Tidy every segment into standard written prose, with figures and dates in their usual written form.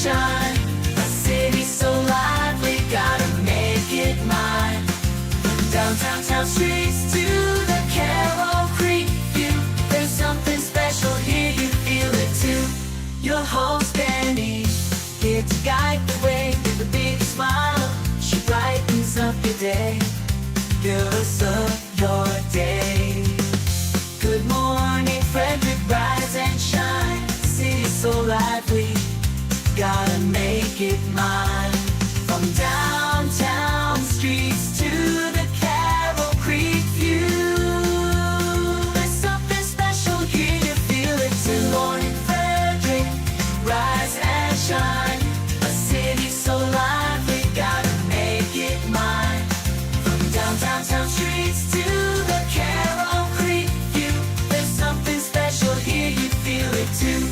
shine. A city so lively, gotta make it mine. From downtown town streets to the Carroll Creek view, there's something special here, you feel it too. Your host Dani, here to guide the way with a big smile. She brightens up your day, girls of your day. Good morning Frederick, rise and shine. City so lively, gotta make it mine. From downtown streets to the Carroll Creek view, there's something special here, you feel it too. Good morning Frederick, rise and shine. A city so lively, gotta make it mine. From downtown town streets to the Carroll Creek view, there's something special here, you feel it too.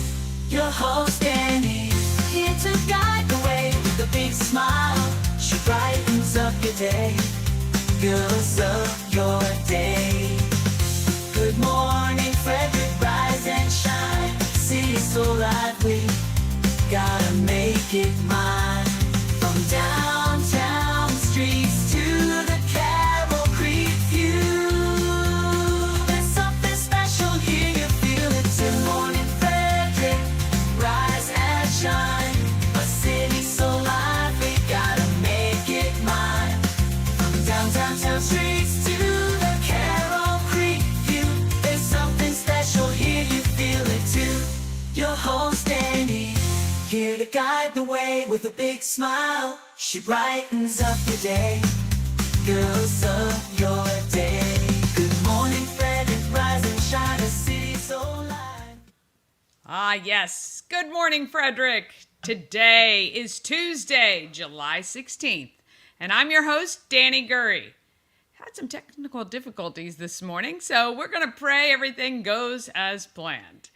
Your host Dani, here to guide the way with a big smile. She brightens up your day, girls of your day. Good morning Frederick, rise and shine. City so lively, gotta make it mine. From downtown streets to the Carroll Creek view, there's something special here, you feel it too. Good morning Frederick, rise and shine. A city so lively, gotta make it mine. From downtown streets to the Carroll Creek view, there's something special here, you feel it too. Your host Dani, here to guide the way with a big smile. She brightens up your day, girls of your day. Good morning Frederick, rise and shine. A city so live. Ah, yes. Good morning, Frederick. Today is Tuesday, July 16th, and I'm your host, Dani Gurry. Had some technical difficulties this morning, so we're going to pray everything goes as planned.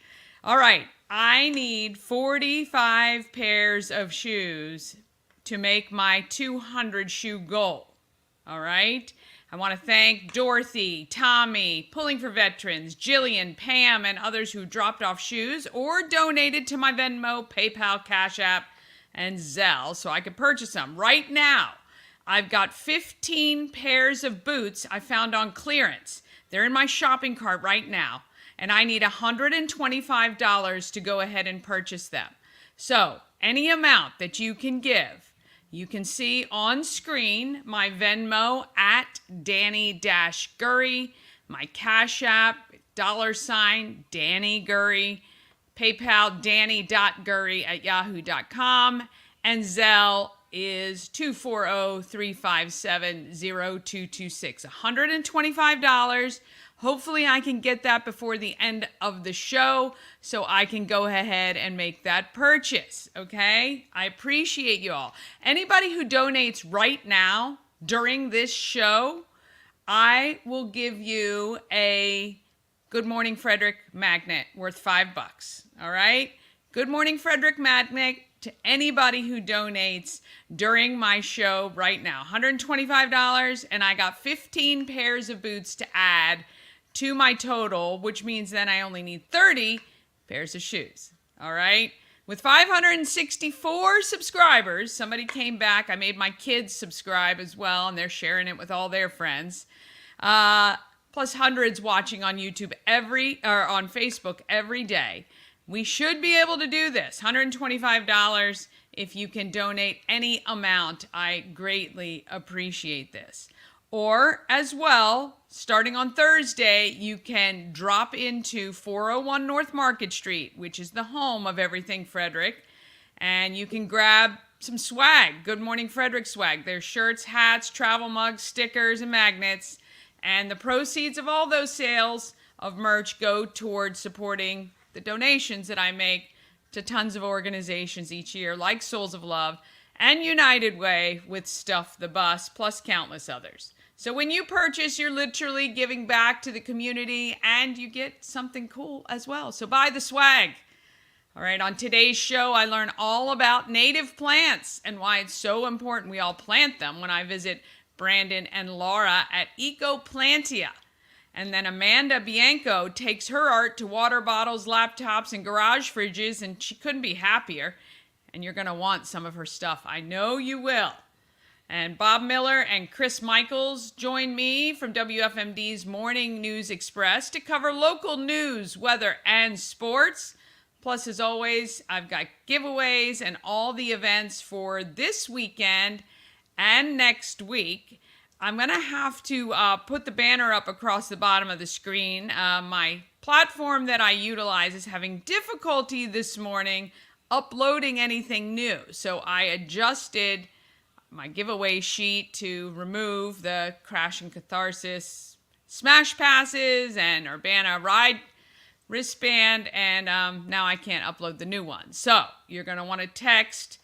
All right, I need 45 pairs of shoes to make my 200 shoe goal. All right? I want to thank Dorothy, Tommy, Pulling for Veterans, Jillian, Pam, and others who dropped off shoes or donated to my Venmo, PayPal, Cash App, and Zelle so I could purchase them. Right now, I've got 15 pairs of boots I found on clearance. They're in my shopping cart right now, and I need $125 to go ahead and purchase them. So, any amount that you can give, you can see on screen my Venmo at Dani-Gurry, my Cash App, $Dani Gurry, PayPal Dani.Gurry@yahoo.com, and Zelle is 240-357-0226. $125. Hopefully I can get that before the end of the show so I can go ahead and make that purchase, okay? I appreciate you all. Anybody who donates right now during this show, I will give you a Good Morning Frederick magnet worth $5, all right? Good Morning Frederick magnet to anybody who donates during my show right now. $125, and I got 15 pairs of boots to add to my total, which means then I only need 30 pairs of shoes. All right? With 564 subscribers, somebody came back. I made my kids subscribe as well, and they're sharing it with all their friends. Plus hundreds watching on YouTube or on Facebook every day. We should be able to do this. $125 if you can donate any amount. I greatly appreciate this. Or, as well, starting on Thursday, you can drop into 401 North Market Street, which is the home of everything Frederick, and you can grab some swag, Good Morning Frederick swag. There's shirts, hats, travel mugs, stickers, and magnets, and the proceeds of all those sales of merch go towards supporting the donations that I make to tons of organizations each year, like Souls of Love and United Way with Stuff the Bus, plus countless others. So when you purchase, you're literally giving back to the community, and you get something cool as well. So buy the swag. All right, on today's show, I learn all about native plants and why it's so important we all plant them when I visit Brandon and Laura at Ecoplantia. And then Amanda Bienko takes her art to water bottles, laptops, and garage fridges, and she couldn't be happier. and you're going to want some of her stuff. I know you will. And Bob Miller and Chris Michaels join me from WFMD's Morning News Express to cover local news, weather, and sports. Plus, as always, I've got giveaways and all the events for this weekend and next week. I'm going to have to put the banner up across the bottom of the screen. My platform that I utilize is having difficulty this morning uploading anything new. So I adjusted my giveaway sheet to remove the Crash and Catharsis Smash Passes and Urbana Ride wristband, and now I can't upload the new one. So you're going to want to text.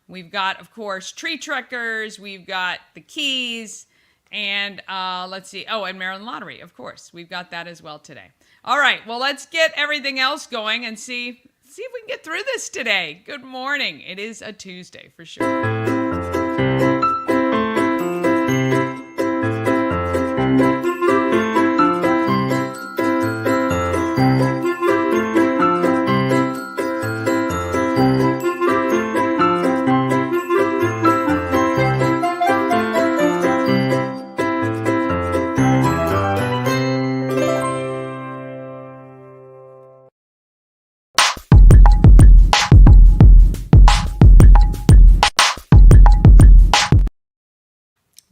We've got, of course, Tree Trekkers. We've got the keys. And let's see. Oh, and Maryland Lottery, of course. We've got that as well today. All right. Well, let's get everything else going and see if we can get through this today. Good morning. It is a Tuesday for sure.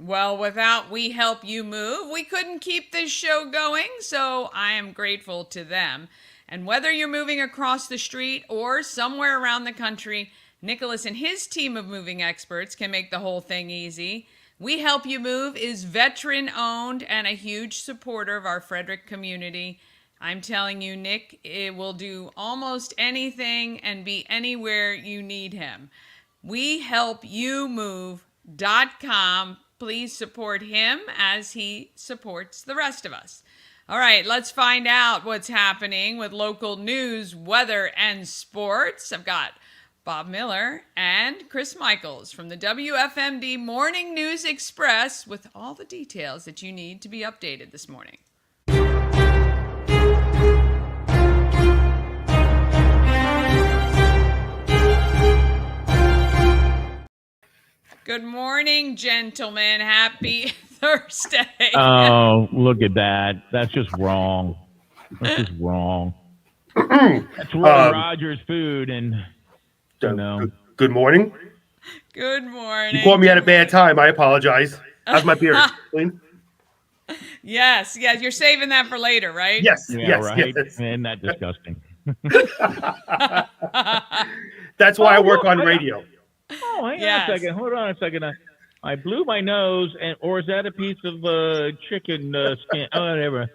Well, without We Help You Move, we couldn't keep this show going, so I am grateful to them. And whether you're moving across the street or somewhere around the country, Nicholas and his team of moving experts can make the whole thing easy. We Help You Move is veteran-owned and a huge supporter of our Frederick community. I'm telling you, Nick, it will do almost anything and be anywhere you need him. WeHelpYouMove.com. Please support him as he supports the rest of us. All right, let's find out what's happening with local news, weather, and sports. I've got Bob Miller and Chris Michaels from the WFMD Morning News Express with all the details that you need to be updated this morning. Good morning, gentlemen. Happy Thursday. Oh, look at that. That's just wrong. That's just wrong. That's Roy Rogers food, and you know. Good morning. Good morning. You caught me at a bad time. I apologize. How's my beard? Clean? Yes. You're saving that for later, right? Yes. Yeah, yes. right. Yes. Isn't that disgusting? That's why I work on radio. Oh, hang on a second. Hold on a second. I blew my nose, or is that a piece of chicken skin? Oh, whatever.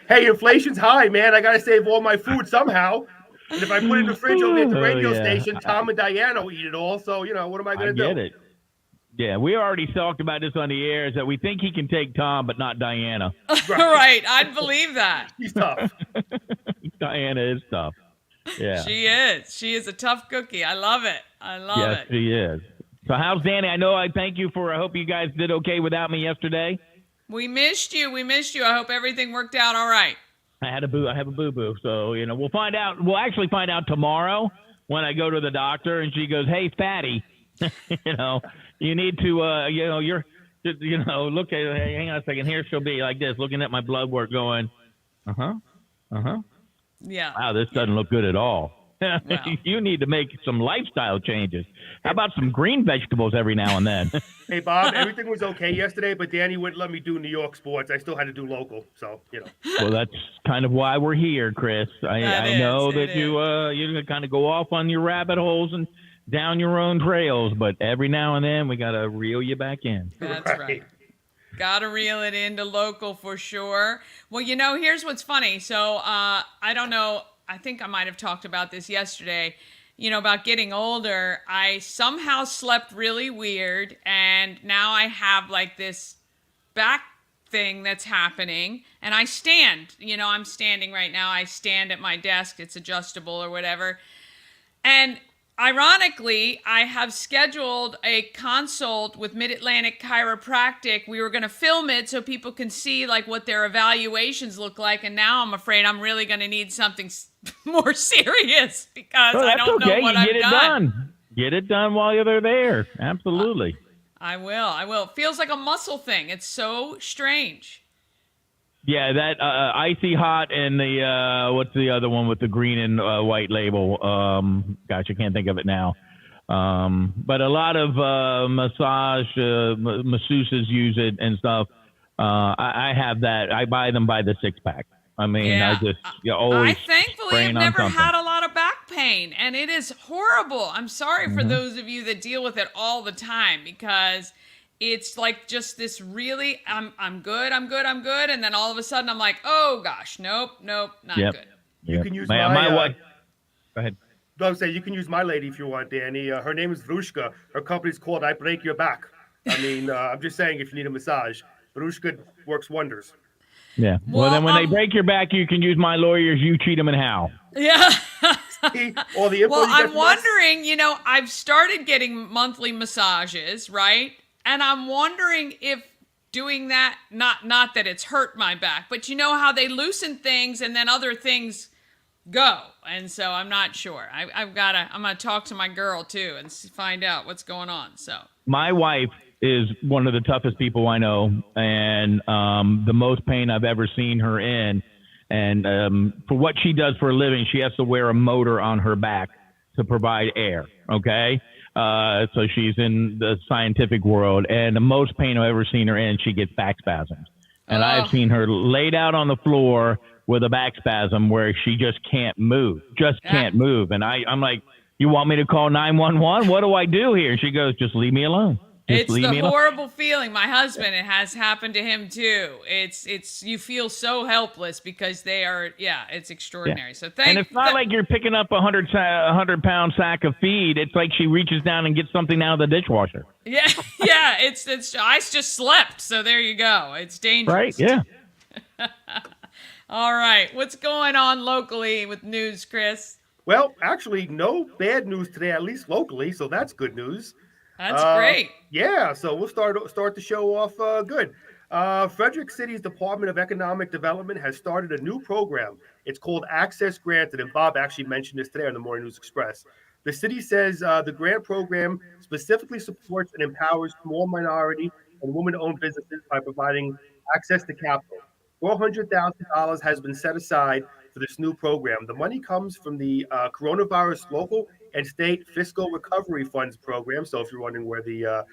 Hey, inflation's high, man. I got to save all my food somehow. And if I put it in the fridge over at the radio station, Tom and Diana will eat it all. So, what am I going to do? I get it. Yeah, we already talked about this on the air, is that we think he can take Tom, but not Diana. Right. I'd believe that. He's tough. Diana is tough. Yeah. She is. She is a tough cookie. I love it. Yes, she is. So how's Dani? I thank you I hope you guys did okay without me yesterday. We missed you. I hope everything worked out all right. I have a boo-boo. So, we'll find out. We'll actually find out tomorrow when I go to the doctor and she goes, "Hey, fatty, you need to, look at, hang on a second. Here she'll be like this, looking at my blood work going, Yeah. Wow, this doesn't look good at all. Well. You need to make some lifestyle changes. How about some green vegetables every now and then?" Hey, Bob, everything was okay yesterday, but Dani wouldn't let me do New York sports. I still had to do local, so, Well, that's kind of why we're here, Chris. I know that you kind of go off on your rabbit holes and down your own trails, but every now and then we got to reel you back in. That's right. Got to reel it into local for sure. Well, here's what's funny. So I don't know. I think I might have talked about this yesterday, about getting older. I somehow slept really weird, and now I have like this back thing that's happening, and I stand. I'm standing right now. I stand at my desk. It's adjustable or whatever. And ironically, I have scheduled a consult with Mid-Atlantic Chiropractic. We were going to film it so people can see like what their evaluations look like, and now I'm afraid I'm really going to need something more serious because I don't know what I've done. Get it done while you're there. Absolutely. I will. It feels like a muscle thing. It's so strange. Yeah, that icy hot and the what's the other one with the green and white label? Gosh, I can't think of it now. But a lot of massage masseuses use it and stuff. I have that. I buy them by the 6-pack. I mean, Yeah. I just always. I thankfully have never had a lot of back pain, and it is horrible. I'm sorry for those of you that deal with it all the time, because it's like just this really, I'm good, and then all of a sudden I'm like, oh gosh, nope, not good. You can use my wife. Go ahead. I was saying, you can use my lady if you want, Danny. Her name is Vrushka. Her company's called I Break Your Back. I mean, I'm just saying, if you need a massage, Vrushka works wonders. Yeah. Well, then when they break your back, you can use my lawyers. You cheat them and how. Yeah. All the info Well, you get I'm from us. wondering, I've started getting monthly massages, right? And I'm wondering if doing that, not that it's hurt my back, but you know how they loosen things and then other things go. And so I'm not sure. I'm going to talk to my girl too and find out what's going on. So my wife is one of the toughest people I know, and the most pain I've ever seen her in. And for what she does for a living, she has to wear a motor on her back to provide air. Okay. So she's in the scientific world, and the most pain I've ever seen her in, she gets back spasms. And I've seen her laid out on the floor with a back spasm where she just can't move, can't move. And I'm like, you want me to call 911? What do I do here? And she goes, just leave me alone. It's the horrible feeling. My husband, it has happened to him too. It's you feel so helpless because they are, it's extraordinary. Yeah. So and it's not like you're picking up a 100-pound sack of feed. It's like she reaches down and gets something out of the dishwasher. Yeah, it's I just slept, so there you go. It's dangerous. Right, yeah. All right, what's going on locally with news, Chris? Well, actually, no bad news today, at least locally, so that's good news. That's great. Yeah, so we'll start the show off good. Frederick City's Department of Economic Development has started a new program. It's called Access Granted, and Bob actually mentioned this today on the Morning News Express. The city says the grant program specifically supports and empowers small minority and women-owned businesses by providing access to capital. $400,000 has been set aside for this new program. The money comes from the Coronavirus Local and State Fiscal Recovery Funds program. So if you're wondering where the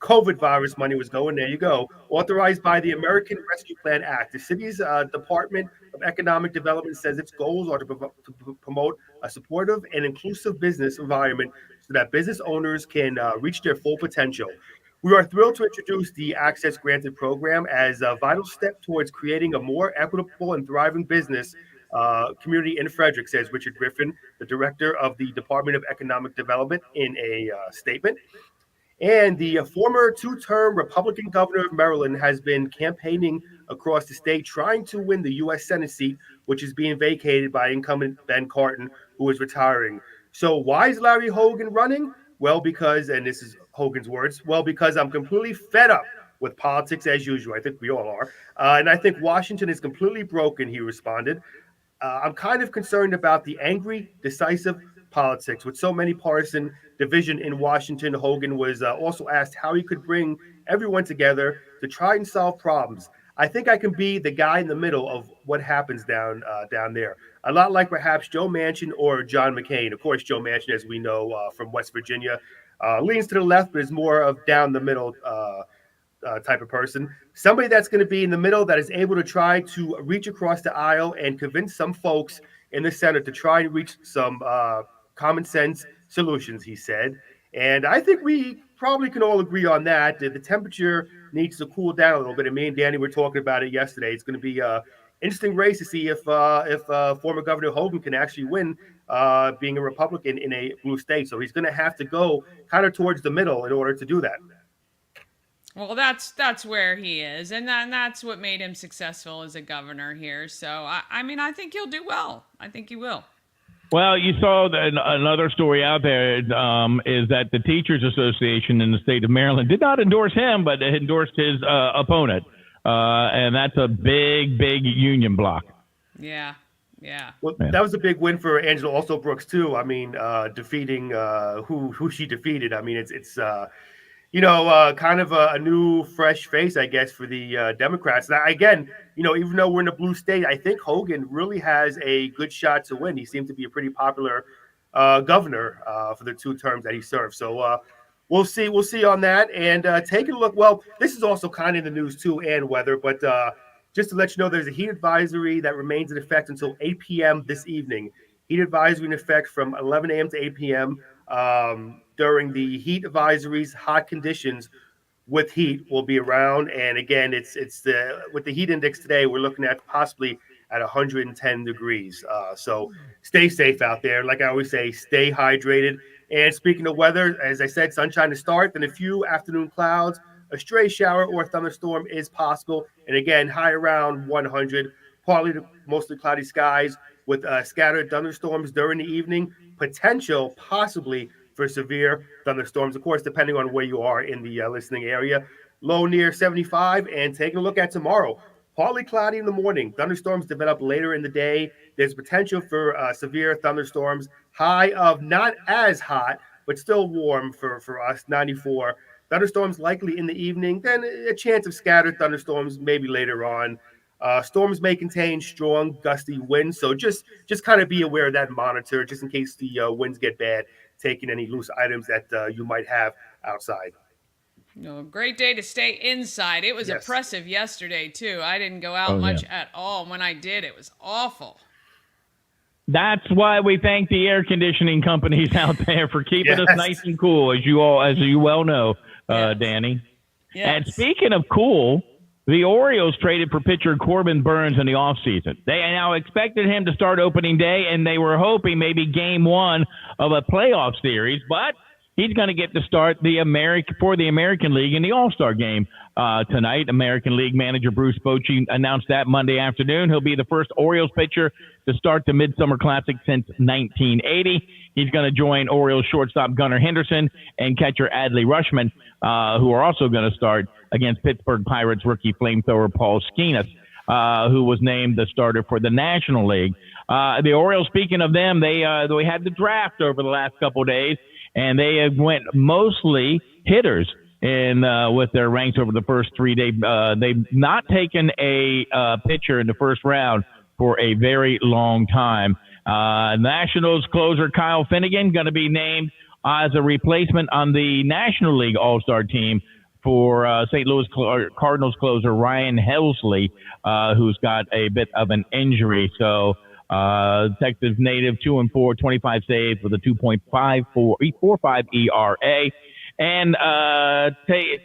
COVID virus money was going, there you go. Authorized by the American Rescue Plan Act. The city's Department of Economic Development says its goals are to promote a supportive and inclusive business environment so that business owners can reach their full potential. We are thrilled to introduce the Access Granted program as a vital step towards creating a more equitable and thriving business community in Frederick, says Richard Griffin, the director of the Department of Economic Development, in a statement. And the former two-term Republican governor of Maryland has been campaigning across the state trying to win the U.S. Senate seat, which is being vacated by incumbent Ben Carton, who is retiring. So why is Larry Hogan running? Well, because, and this is Hogan's words, because I'm completely fed up with politics as usual. I think we all are. And I think Washington is completely broken, he responded. I'm kind of concerned about the angry, decisive politics. With so many partisan division in Washington, Hogan was also asked how he could bring everyone together to try and solve problems. I think I can be the guy in the middle of what happens down there. A lot like perhaps Joe Manchin or John McCain. Of course, Joe Manchin, as we know from West Virginia, leans to the left, but is more of down the middle type of person. Somebody that's going to be in the middle that is able to try to reach across the aisle and convince some folks in the Senate to try and reach some common sense solutions, he said. And I think we probably can all agree on that. The temperature needs to cool down a little bit. And me and Danny were talking about it yesterday. It's going to be an interesting race to see if former Governor Hogan can actually win, being a Republican in a blue state. So he's going to have to go kind of towards the middle in order to do that. Well, that's where he is, and that's what made him successful as a governor here. So, I mean, I think he'll do well. I think he will. Well, you saw another story out there is that the Teachers Association in the state of Maryland did not endorse him, but endorsed his opponent. And that's a big, big union block. Yeah. Yeah. Well, Yeah. that was a big win for Angela also Brooks too. I mean, defeating who she defeated. I mean, it's kind of a new, fresh face, I guess, for the Democrats. Now, again, even though we're in a blue state, I think Hogan really has a good shot to win. He seemed to be a pretty popular governor for the 2 terms that he served. So we'll see. We'll see on that. And taking a look. Well, this is also kind of in the news too, and weather. But just to let you know, there's a heat advisory that remains in effect until 8 p.m. this evening. Heat advisory in effect from 11 a.m. to 8 p.m. During the heat advisories, hot conditions with heat will be around. And again, it's with the heat index today, we're looking at possibly at 110 degrees. So stay safe out there. Like I always say, stay hydrated. And speaking of weather, as I said, sunshine to start, then a few afternoon clouds, a stray shower or a thunderstorm is possible. And again, high around 100, partly to mostly cloudy skies with scattered thunderstorms during the evening, potential possibly for severe thunderstorms, of course, depending on where you are in the listening area. Low near 75. And taking a look at tomorrow, partly cloudy in the morning. Thunderstorms develop later in the day. There's potential for severe thunderstorms. High of not as hot, but still warm for us, 94. Thunderstorms likely in the evening, then a chance of scattered thunderstorms maybe later on. Storms may contain strong gusty winds, so just kind of be aware of that and monitor just in case the winds get bad, taking any loose items that you might have outside. Great day to stay inside. It was Yes. oppressive yesterday, too. I didn't go out Oh, much yeah. at all. When I did, it was awful. That's why we thank the air conditioning companies out there for keeping us Yes. nice and cool, as you well know, Yes. Danny. Yes. And speaking of cool, the Orioles traded for pitcher Corbin Burns in the offseason. They now expected him to start opening day, and they were hoping maybe game 1 of a playoff series, but he's going to get to start for the American League in the All-Star game tonight. American League manager Bruce Bochy announced that Monday afternoon. He'll be the first Orioles pitcher to start the Midsummer Classic since 1980. He's going to join Orioles shortstop Gunnar Henderson and catcher Adley Rutschman, who are also going to start against Pittsburgh Pirates rookie flamethrower Paul Skenes, who was named the starter for the National League. The Orioles, speaking of them, they had the draft over the last couple of days, and they went mostly hitters with their ranks over the first 3 days. They've not taken a pitcher in the first round for a very long time. Nationals closer Kyle Finnegan going to be named as a replacement on the National League All-Star team for St. Louis Cardinals closer Ryan Helsley, who's got a bit of an injury. So Texas native, 2-4, 25 saves with a 2.45 ERA. And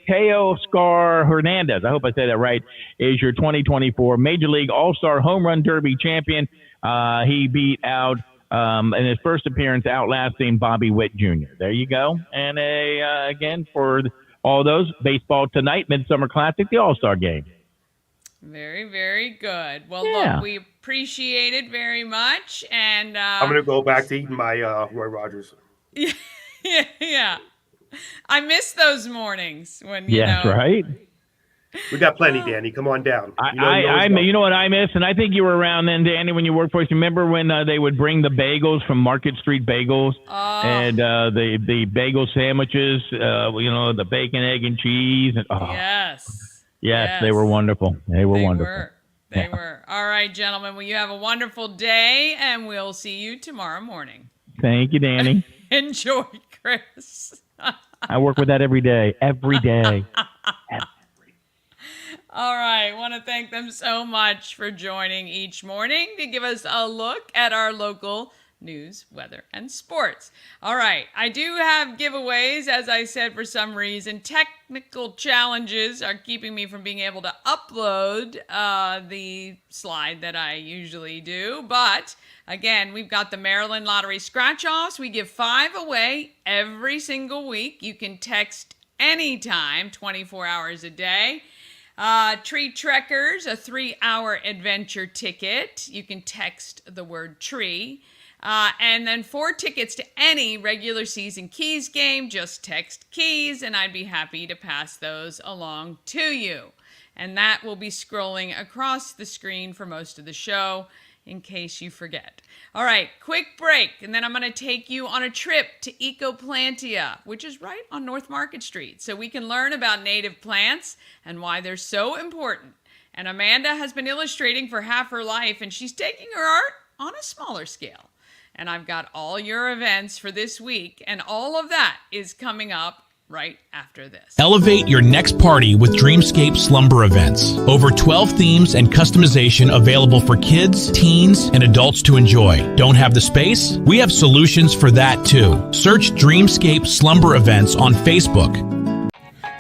Teoscar Hernandez, I hope I said that right, is your 2024 Major League All-Star Home Run Derby champion. He beat out, in his first appearance, outlasting Bobby Witt Jr. There you go. And again, for all those, baseball tonight, Midsummer Classic, the All-Star game. Very, very good. Well, Yeah. look, we appreciate it very much. And I'm going to go back to eating my Roy Rogers. yeah. I miss those mornings when, Yes, right? We got plenty, Danny. Come on down. You know what I miss, and I think you were around then, Danny, when you worked for us. Remember when they would bring the bagels from Market Street Bagels, and the bagel sandwiches, the bacon, egg, and cheese. And, yes, they were wonderful. They were wonderful. They were. All right, gentlemen. Well, you have a wonderful day, and we'll see you tomorrow morning. Thank you, Danny. Enjoy, Chris. I work with that every day. Every day. All right. Want to thank them so much for joining each morning to give us a look at our local news, weather, and sports. All right. I do have giveaways. As I said, for some reason, technical challenges are keeping me from being able to upload the slide that I usually do. But again, we've got the Maryland Lottery scratch-offs. We give 5 away every single week. You can text anytime, 24 hours a day. Tree Trekkers, a 3-hour adventure ticket. You can text the word tree. And then 4 tickets to any regular season Keys game. Just text Keys and I'd be happy to pass those along to you. And that will be scrolling across the screen for most of the show in case you forget. All right, quick break, and then I'm going to take you on a trip to Ecoplantia, which is right on North Market Street, so we can learn about native plants and why they're so important. And Amanda has been illustrating for half her life, and she's taking her art on a smaller scale. And I've got all your events for this week, and all of that is coming up right after this. Elevate your next party with Dreamscape Slumber Events. Over 12 themes and customization available for kids, teens, and adults to enjoy. Don't have the space? We have solutions for that too. Search Dreamscape Slumber Events on Facebook.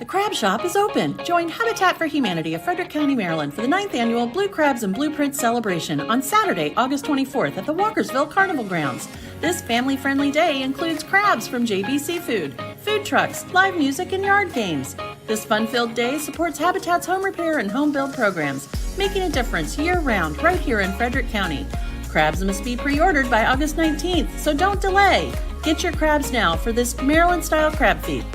The Crab Shop is open. Join Habitat for Humanity of Frederick County, Maryland for the 9th annual Blue Crabs and Blueprints celebration on Saturday, August 24th at the Walkersville Carnival Grounds. This family-friendly day includes crabs from JB Seafood, food trucks, live music, and yard games. This fun-filled day supports Habitat's home repair and home build programs, making a difference year-round right here in Frederick County. Crabs must be pre-ordered by August 19th, so don't delay. Get your crabs now for this Maryland-style crab feed.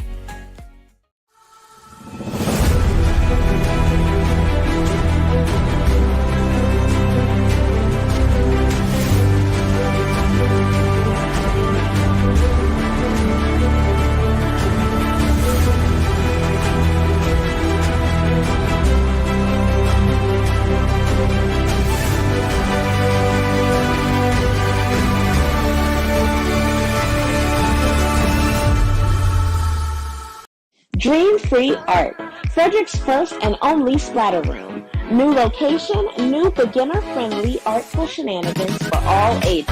Dream Free Art, Frederick's first and only splatter room. New location, new beginner-friendly artful shenanigans for all ages.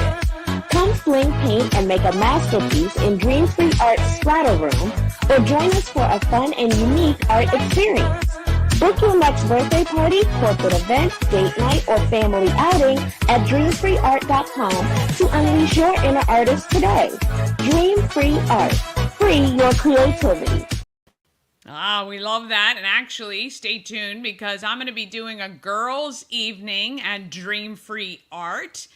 Come sling paint and make a masterpiece in Dream Free Art splatter room, or join us for a fun and unique art experience. Book your next birthday party, corporate event, date night, or family outing at dreamfreeart.com to unleash your inner artist today. Dream Free Art. Free your creativity. Ah, we love that. And actually, stay tuned because I'm going to be doing a girls' evening at Dream Free Art.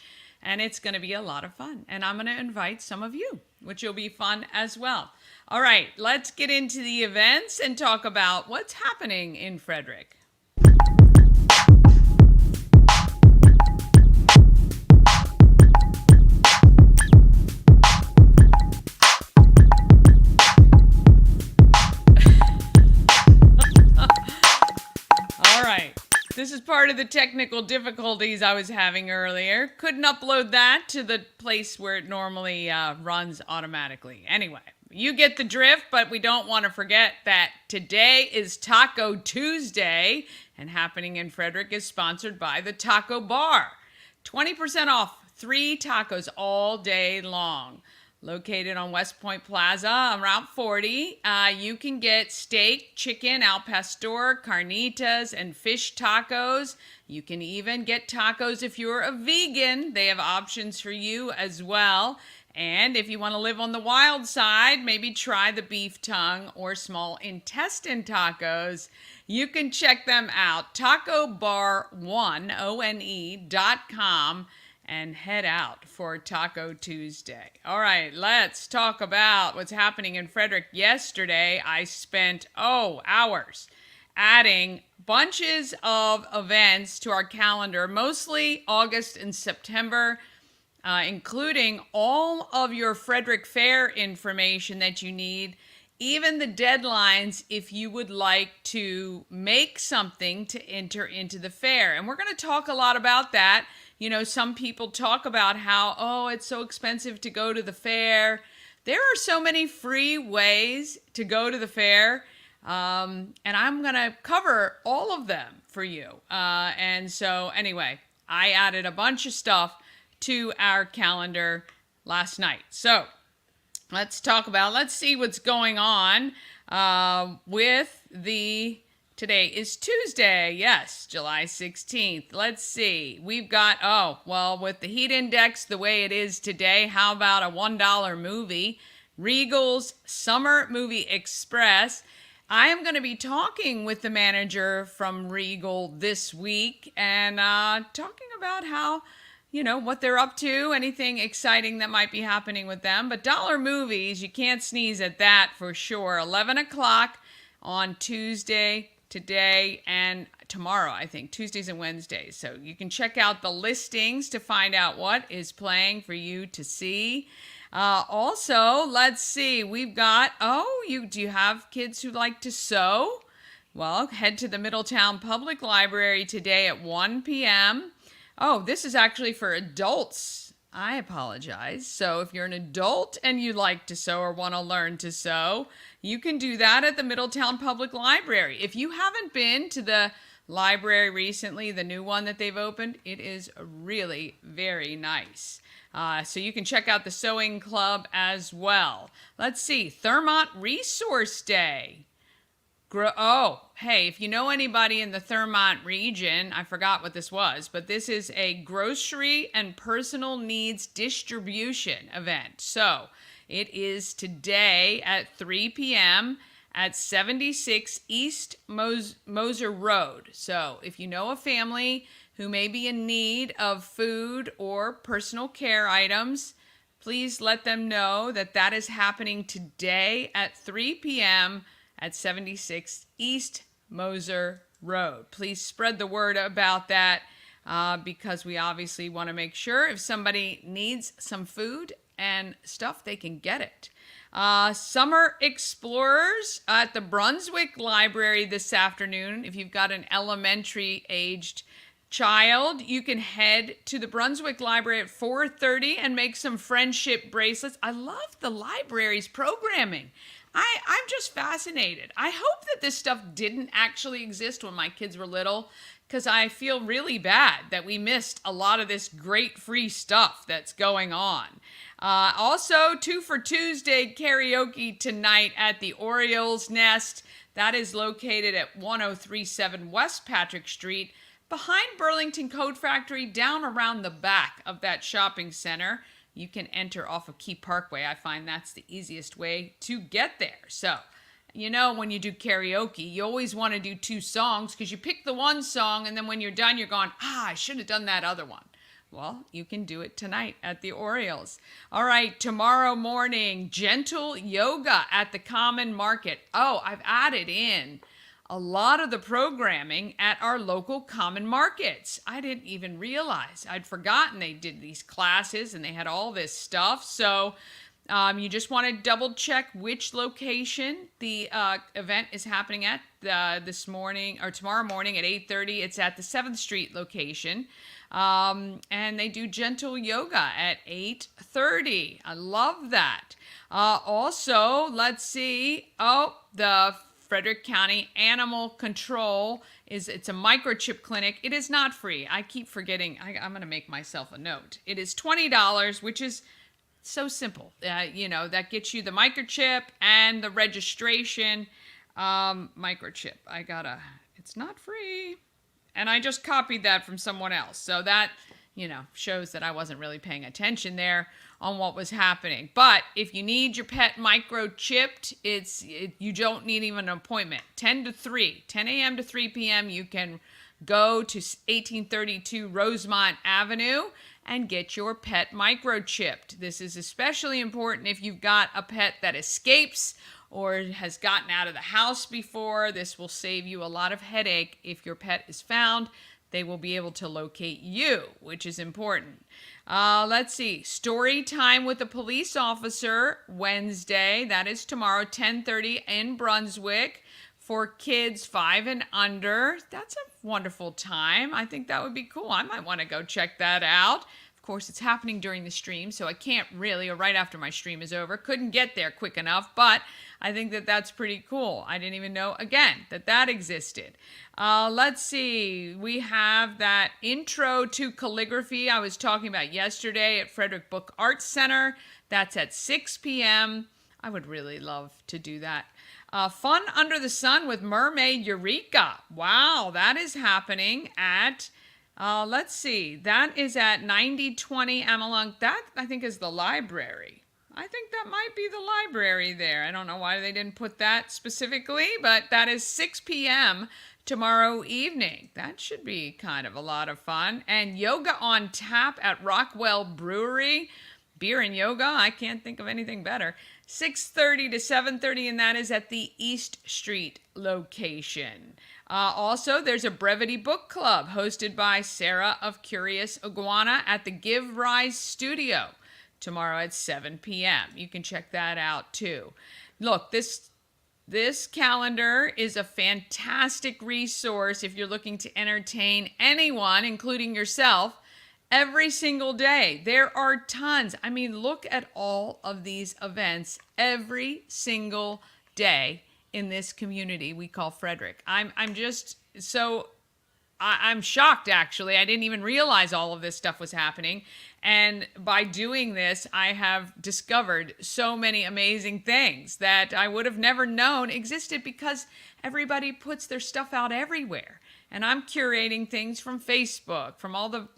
And it's going to be a lot of fun. And I'm going to invite some of you, which will be fun as well. All right, let's get into the events and talk about what's happening in Frederick. This is part of the technical difficulties I was having earlier. Couldn't upload that to the place where it normally runs automatically. Anyway, you get the drift, but we don't want to forget that today is Taco Tuesday, and happening in Frederick is sponsored by the Taco Bar. 20% off 3 tacos all day long. Located on West Point Plaza on Route 40, you can get steak, chicken, al pastor, carnitas, and fish tacos. You can even get tacos if you're a vegan. They have options for you as well. And if you want to live on the wild side, maybe try the beef tongue or small intestine tacos. You can check them out, tacobar1.com. And head out for Taco Tuesday. All right, let's talk about what's happening in Frederick. Yesterday, I spent, hours adding bunches of events to our calendar, mostly August and September, including all of your Frederick Fair information that you need, even the deadlines if you would like to make something to enter into the fair. And we're going to talk a lot about that. You know, some people talk about how, it's so expensive to go to the fair. There are so many free ways to go to the fair, and I'm going to cover all of them for you. And so anyway, I added a bunch of stuff to our calendar last night. So let's see what's going on with today is Tuesday, yes, July 16th. Let's see. We've got, with the heat index the way it is today, how about a $1 movie? Regal's Summer Movie Express. I am going to be talking with the manager from Regal this week and talking about how what they're up to, anything exciting that might be happening with them. But dollar movies, you can't sneeze at that for sure. 11 o'clock on Tuesday, today, and tomorrow, I think, Tuesdays and Wednesdays. So you can check out the listings to find out what is playing for you to see. Also, let's see, we've got, do you have kids who like to sew? Well, head to the Middletown Public Library today at 1 p.m. Oh, this is actually for adults. I apologize. So if you're an adult and you like to sew or want to learn to sew, you can do that at the Middletown Public Library. If you haven't been to the library recently, the new one that they've opened, it is really very nice. So you can check out the sewing club as well. Let's see, Thermont Resource Day. Hey, if you know anybody in the Thermont region, I forgot what this was, but this is a grocery and personal needs distribution event. So it is today at 3 p.m. at 76 East Moser Road. So if you know a family who may be in need of food or personal care items, please let them know that that is happening today at 3 p.m. at 76 East Moser Road. Please spread the word about that because we obviously want to make sure if somebody needs some food and stuff, they can get it. Summer Explorers at the Brunswick Library this afternoon. If you've got an elementary-aged child, you can head to the Brunswick Library at 4:30 and make some friendship bracelets. I love the library's programming. I'm just fascinated. I hope that this stuff didn't actually exist when my kids were little, because I feel really bad that we missed a lot of this great free stuff that's going on. Also, 2 for Tuesday karaoke tonight at the Orioles Nest. That is located at 1037 West Patrick Street, behind Burlington Coat Factory, down around the back of that shopping center. You can enter off of Key Parkway. I find that's the easiest way to get there. So, when you do karaoke, you always want to do 2 songs because you pick the one song and then when you're done, you're going, I should have done that other one. Well, you can do it tonight at the Orioles. All right, tomorrow morning, gentle yoga at the Common Market. Oh, I've added in a lot of the programming at our local common markets. I didn't even realize. I'd forgotten they did these classes and they had all this stuff. So you just want to double check which location the event is happening at this morning or tomorrow morning at 8:30. It's at the 7th Street location. And they do gentle yoga at 8:30. I love that. Also, let's see. The Frederick County Animal Control it's a microchip clinic. It is not free. I keep forgetting. I'm going to make myself a note. It is $20, which is so simple. That gets you the microchip and the registration. Microchip. It's not free. And I just copied that from someone else. So that, shows that I wasn't really paying attention there on what was happening. But if you need your pet microchipped, you don't need even an appointment. 10 a.m. to 3 p.m. You can go to 1832 Rosemont Avenue and get your pet microchipped. This is especially important if you've got a pet that escapes or has gotten out of the house before. This will save you a lot of headache. If your pet is found, they will be able to locate you, which is important. Let's see. Story time with a police officer Wednesday. That is tomorrow, 10:30 in Brunswick for kids 5 and under. That's a wonderful time. I think that would be cool. I might want to go check that out. Of course, it's happening during the stream, so I can't really, or right after my stream is over. Couldn't get there quick enough, but I think that that's pretty cool. I didn't even know, again, that existed. Let's see. We have that intro to calligraphy I was talking about yesterday at Frederick Book Arts Center. That's at 6 p.m. I would really love to do that. Fun Under the Sun with Mermaid Eureka. Wow, that is happening at... let's see. That is at 9020 Amelunk. That, I think, is the library. I think that might be the library there. I don't know why they didn't put that specifically, but that is 6 p.m. tomorrow evening. That should be kind of a lot of fun. And yoga on tap at Rockwell Brewery. Beer and yoga, I can't think of anything better. 6:30 to 7:30, and that is at the East Street location. Also, there's a Brevity Book Club hosted by Sarah of Curious Iguana at the Give Rise Studio tomorrow at 7 p.m. You can check that out too. Look, this calendar is a fantastic resource if you're looking to entertain anyone, including yourself, every single day. There are tons. I mean, look at all of these events every single day in this community we call Frederick. I'm shocked, actually. I didn't even realize all of this stuff was happening. And by doing this, I have discovered so many amazing things that I would have never known existed because everybody puts their stuff out everywhere. And I'm curating things from Facebook, from all the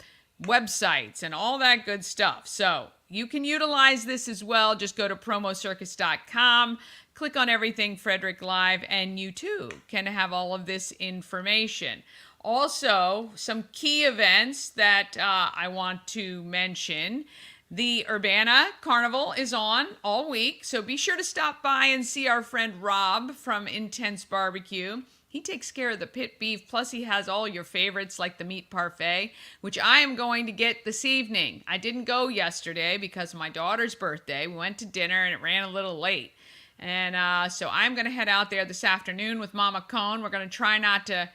websites and all that good stuff. So you can utilize this as well. Just go to promocircus.com, click on everything Frederick Live, and you too can have all of this information. Also, some key events that I want to mention. The Urbana Carnival is on all week, so be sure to stop by and see our friend Rob from Intense Barbecue. He takes care of the pit beef, plus he has all your favorites like the meat parfait, which I am going to get this evening. I didn't go yesterday because of my daughter's birthday. We went to dinner and it ran a little late. And so I'm going to head out there this afternoon with Mama Cone. We're going to try not to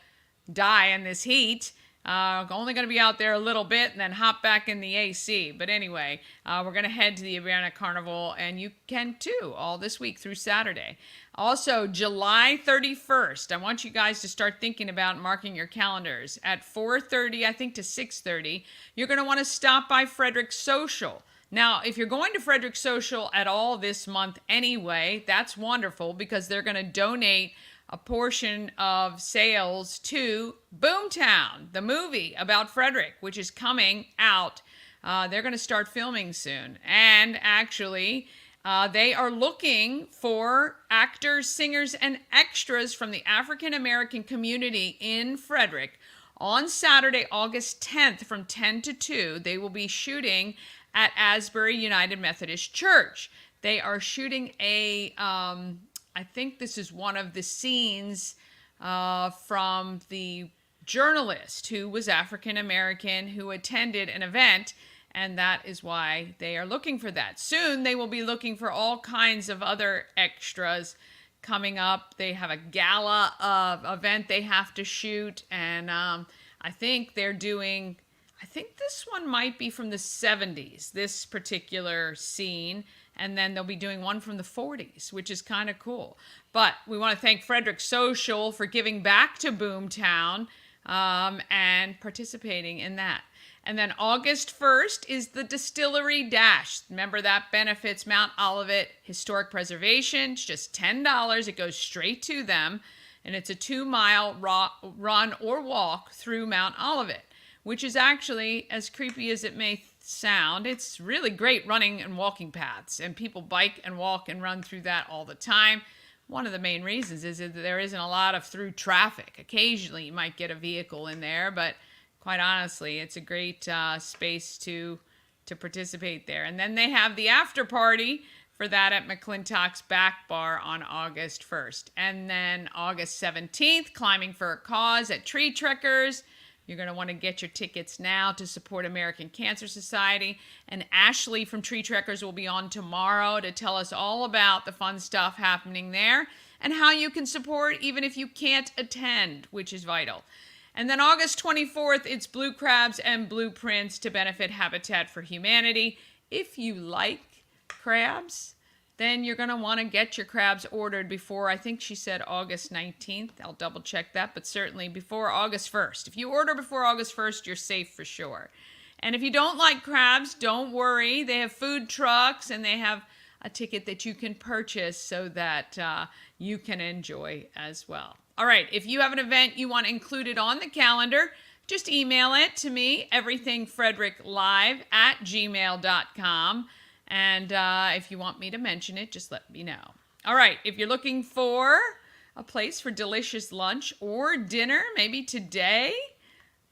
die in this heat. Only going to be out there a little bit and then hop back in the AC. But anyway, we're going to head to the Urbana Carnival, and you can too, all this week through Saturday. Also, July 31st, I want you guys to start thinking about marking your calendars. At 4:30, I think, to 6:30, you're going to want to stop by Frederick Social. Now, if you're going to Frederick Social at all this month anyway, that's wonderful because they're going to donate a portion of sales to Boomtown, the movie about Frederick, which is coming out. They're going to start filming soon. And actually, they are looking for actors, singers, and extras from the African American community in Frederick. On Saturday, August 10th from 10 to 2, they will be shooting at Asbury United Methodist Church. They are shooting I think this is one of the scenes from the journalist who was African American who attended an event, and that is why they are looking for that. Soon they will be looking for all kinds of other extras coming up. They have a gala event they have to shoot, and I think they're doing, I think this one might be from the 70s, this particular scene. And then they'll be doing one from the 40s, which is kind of cool. But we want to thank Frederick Social for giving back to Boomtown and participating in that. And then August 1st is the Distillery Dash. Remember, that benefits Mount Olivet Historic Preservation. It's just $10. It goes straight to them. And it's a 2-mile run or walk through Mount Olivet, which is actually, as creepy as it may sound, it's really great running and walking paths, and people bike and walk and run through that all the time. One of the main reasons is that there isn't a lot of through traffic. Occasionally you might get a vehicle in there, but quite honestly, it's a great space to participate there. And then they have the after party for that at McClintock's Back Bar on August 1st. And then August 17th, Climbing for a Cause at Tree Trekkers. You're going to want to get your tickets now to support American Cancer Society. And Ashley from Tree Trekkers will be on tomorrow to tell us all about the fun stuff happening there and how you can support even if you can't attend, which is vital. And then August 24th, it's Blue Crabs and Blueprints to benefit Habitat for Humanity. If you like crabs, then you're going to want to get your crabs ordered before, I think she said August 19th. I'll double check that, but certainly before August 1st. If you order before August 1st, you're safe for sure. And if you don't like crabs, don't worry. They have food trucks and they have a ticket that you can purchase so that you can enjoy as well. All right, if you have an event you want included on the calendar, just email it to me, everythingfredericklive@gmail.com. And if you want me to mention it, just let me know. All right, if you're looking for a place for delicious lunch or dinner, maybe today,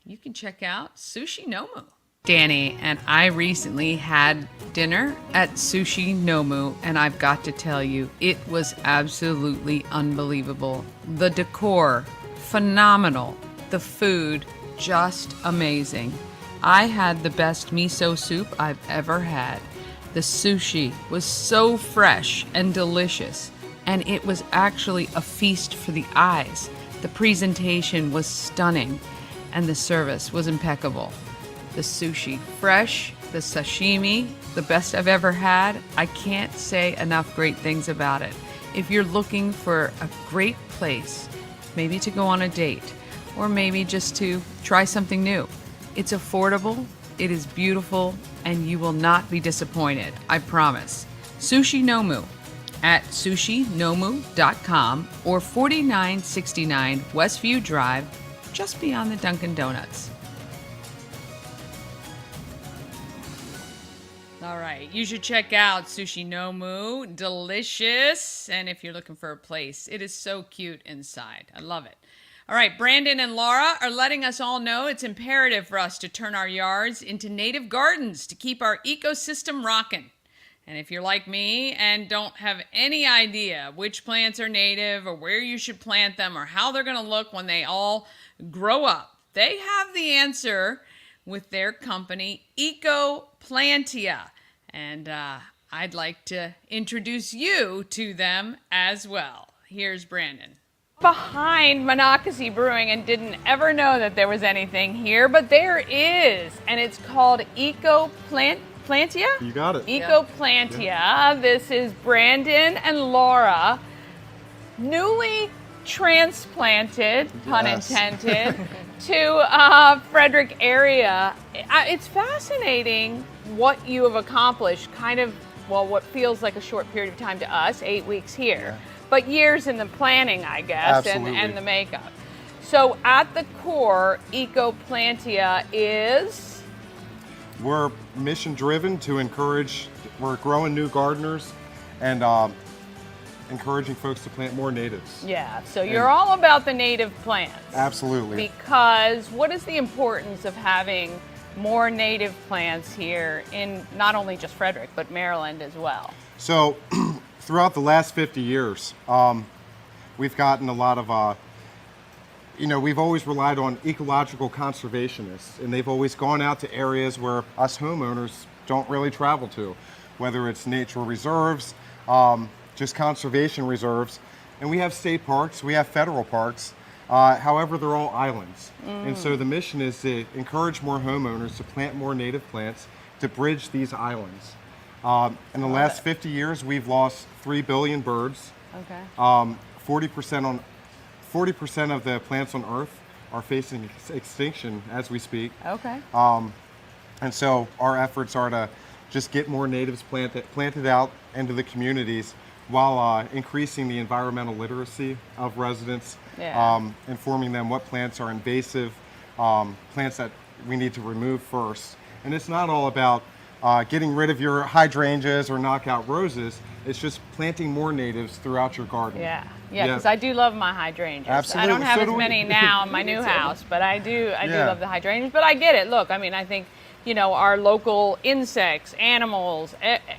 you can check out Sushi Nomu. Dani and I recently had dinner at Sushi Nomu, and I've got to tell you, it was absolutely unbelievable. The decor, phenomenal. The food, just amazing. I had the best miso soup I've ever had. The sushi was so fresh and delicious, and it was actually a feast for the eyes. The presentation was stunning, and the service was impeccable. The sushi, fresh, the sashimi, the best I've ever had. I can't say enough great things about it. If you're looking for a great place, maybe to go on a date, or maybe just to try something new, it's affordable, it is beautiful, and you will not be disappointed, I promise. Sushi Nomu at sushinomu.com or 4969 Westview Drive, just beyond the Dunkin' Donuts. All right, you should check out Sushi Nomu. Delicious. And if you're looking for a place, it is so cute inside. I love it. All right, Brandon and Laura are letting us all know it's imperative for us to turn our yards into native gardens to keep our ecosystem rocking. And if you're like me and don't have any idea which plants are native or where you should plant them or how they're going to look when they all grow up, they have the answer with their company, Ecoplantia. And I'd like to introduce you to them as well. Here's Brandon. Behind Monocacy Brewing and didn't ever know that there was anything here, but there is. And it's called Ecoplantia? You got it. Ecoplantia. Yeah. This is Brandon and Laura, newly transplanted, pun intended, to Frederick area. It's fascinating what you have accomplished, kind of, well, what feels like a short period of time to us, 8 weeks here, but years in the planning, I guess, and the makeup. So at the core, Ecoplantia is? We're mission driven to encourage, we're growing new gardeners and encouraging folks to plant more natives. Yeah, so you're all about the native plants. Absolutely. Because what is the importance of having more native plants here in not only just Frederick, but Maryland as well? So throughout the last 50 years, we've gotten a lot of, we've always relied on ecological conservationists, and they've always gone out to areas where us homeowners don't really travel to, whether it's nature reserves, just conservation reserves, and we have state parks, we have federal parks. However, they're all islands. And so the mission is to encourage more homeowners to plant more native plants to bridge these islands. In the last 50 years, we've lost 3 billion birds. Okay. 40% of the plants on Earth are facing extinction as we speak. Okay. And so our efforts are to just get more natives planted out into the communities while increasing the environmental literacy of residents, informing them what plants are invasive, plants that we need to remove first. And it's not all about getting rid of your hydrangeas or knockout roses. It's just planting more natives throughout your garden. Yeah, because I do love my hydrangeas. Absolutely. I don't have as many now in my new house, but I do love the hydrangeas. But I get it. Look, I mean, I think, our local insects, animals,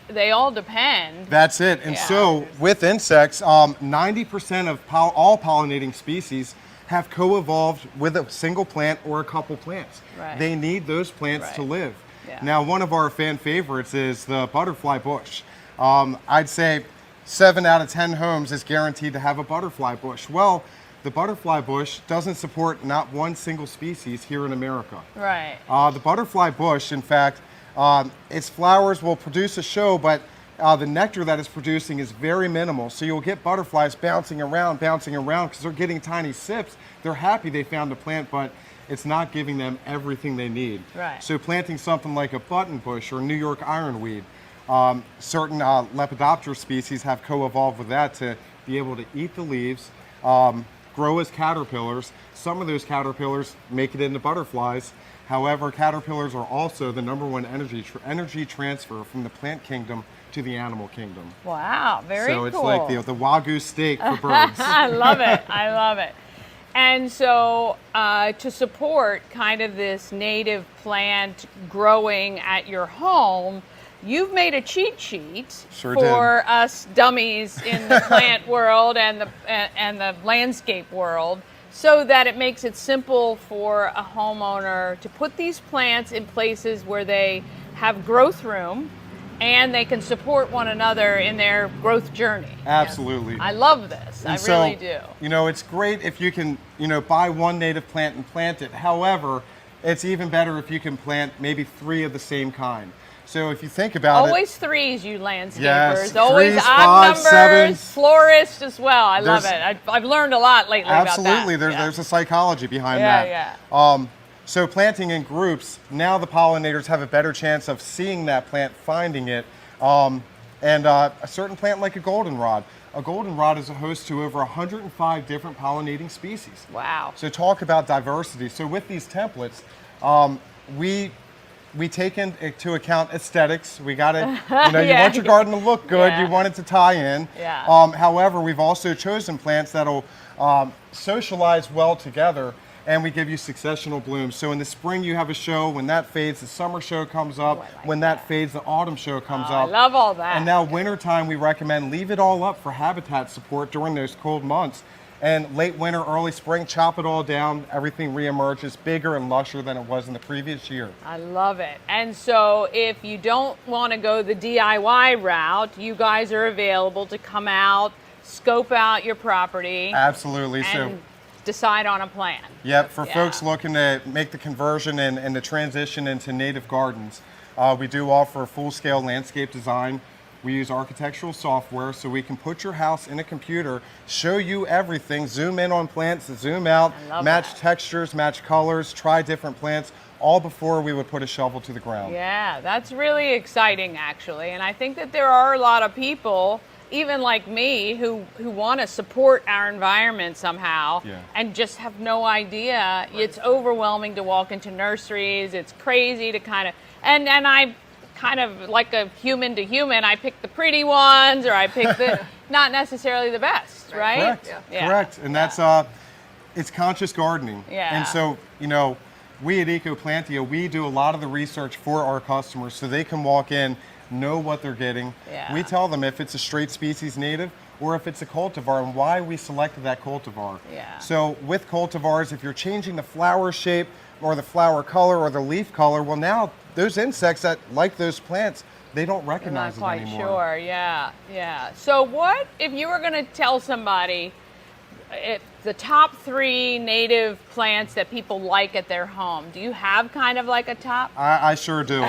they all depend. That's it. And so with insects, 90% of all pollinating species have co-evolved with a single plant or a couple plants. Right. They need those plants to live. Yeah. Now, one of our fan favorites is the butterfly bush. I'd say 7 out of 10 homes is guaranteed to have a butterfly bush. Well, the butterfly bush doesn't support not one single species here in America. Right. The butterfly bush, in fact, its flowers will produce a show, but the nectar that it's producing is very minimal. So you'll get butterflies bouncing around because they're getting tiny sips. They're happy they found a plant, but it's not giving them everything they need. Right. So planting something like a button bush or New York ironweed, certain Lepidoptera species have co-evolved with that to be able to eat the leaves, grow as caterpillars. Some of those caterpillars make it into butterflies, However, caterpillars are also the #1 energy transfer from the plant kingdom to the animal kingdom. Wow, very cool. So it's like the Wagyu steak for birds. I love it. I love it. And so to support kind of this native plant growing at your home, you've made a cheat sheet for us dummies in the plant world and the landscape world, so that it makes it simple for a homeowner to put these plants in places where they have growth room and they can support one another in their growth journey. Absolutely. I love this. And I really do. You know, it's great if you can, buy one native plant and plant it. However, it's even better if you can plant maybe 3 of the same kind. So if you think about always threes, you landscapers. Yes, always 3s, odd 5s, numbers, 7s. Florists as well. I love it. I've learned a lot lately absolutely, about that. there's a psychology behind that. Yeah. So planting in groups, now the pollinators have a better chance of seeing that plant, finding it. And a certain plant like a goldenrod. A goldenrod is a host to over 105 different pollinating species. Wow. So talk about diversity. So with these templates, we take into account aesthetics. We got to, you want your garden to look good. Yeah. You want it to tie in. Yeah. However, we've also chosen plants that'll socialize well together, and we give you successional blooms. So in the spring, you have a show. When that fades, the summer show comes up. When that fades, the autumn show comes up. I love all that. And now wintertime, we recommend leave it all up for habitat support during those cold months. And late winter, early spring, chop it all down. Everything reemerges bigger and lusher than it was in the previous year. I love it. And so if you don't want to go the DIY route, you guys are available to come out, scope out your property. Absolutely. And decide on a plan. Yep, for folks looking to make the conversion and the transition into native gardens, we do offer a full-scale landscape design. We use architectural software so we can put your house in a computer, show you everything, zoom in on plants, zoom out, match textures, match colors, try different plants, all before we would put a shovel to the ground. Yeah, that's really exciting actually. And I think that there are a lot of people, even like me, who want to support our environment somehow and just have no idea. It's overwhelming to walk into nurseries. It's crazy to kind of, and I kind of like a human to human, I pick the pretty ones, or I pick the not necessarily the best, right? Correct. Correct. And that's it's conscious gardening. Yeah. And so, we at Ecoplantia, we do a lot of the research for our customers so they can walk in, know what they're getting. Yeah. We tell them if it's a straight species native or if it's a cultivar and why we selected that cultivar. Yeah. So with cultivars, if you're changing the flower shape or the flower color or the leaf color, well now those insects that like those plants, they don't recognize it anymore. I'm not quite sure, yeah. So what if you were gonna tell somebody the top 3 native plants that people like at their home? Do you have kind of like a top? I sure do.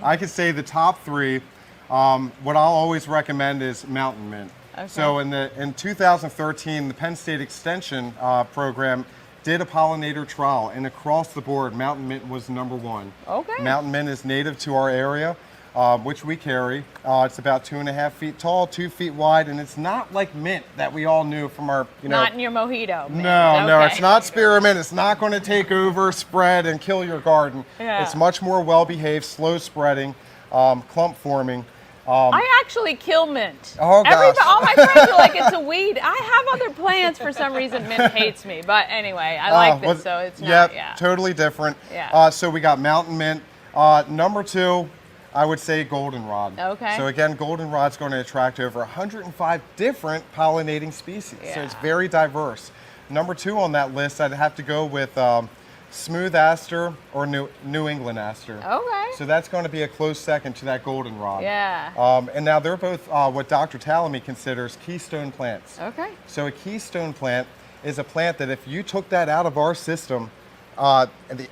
I could say the top 3. What I'll always recommend is mountain mint. Okay. So in 2013, the Penn State Extension program did a pollinator trial, and across the board, mountain mint was #1. Okay. Mountain mint is native to our area, which we carry. It's about 2.5 feet tall, 2 feet wide, and it's not like mint that we all knew from our, Not in your mojito. Mint. No, Okay. it's not spearmint. It's not going to take over, spread, and kill your garden. Yeah. It's much more well-behaved, slow spreading, clump forming. I actually kill mint. Oh, gosh. All my friends are like, it's a weed. I have other plants. For some reason, mint hates me. But anyway, I like this, so it's not, totally different. Yeah. So we got mountain mint. #2, I would say goldenrod. Okay. So again, goldenrod's going to attract over 105 different pollinating species. So it's Yeah. very diverse. #2 on that list, I'd have to go with smooth aster or New England aster. Okay. So that's going to be a close second to that goldenrod. Yeah. And now they're both what Dr. Talamy considers keystone plants. Okay. So a keystone plant is a plant that if you took that out of our system, an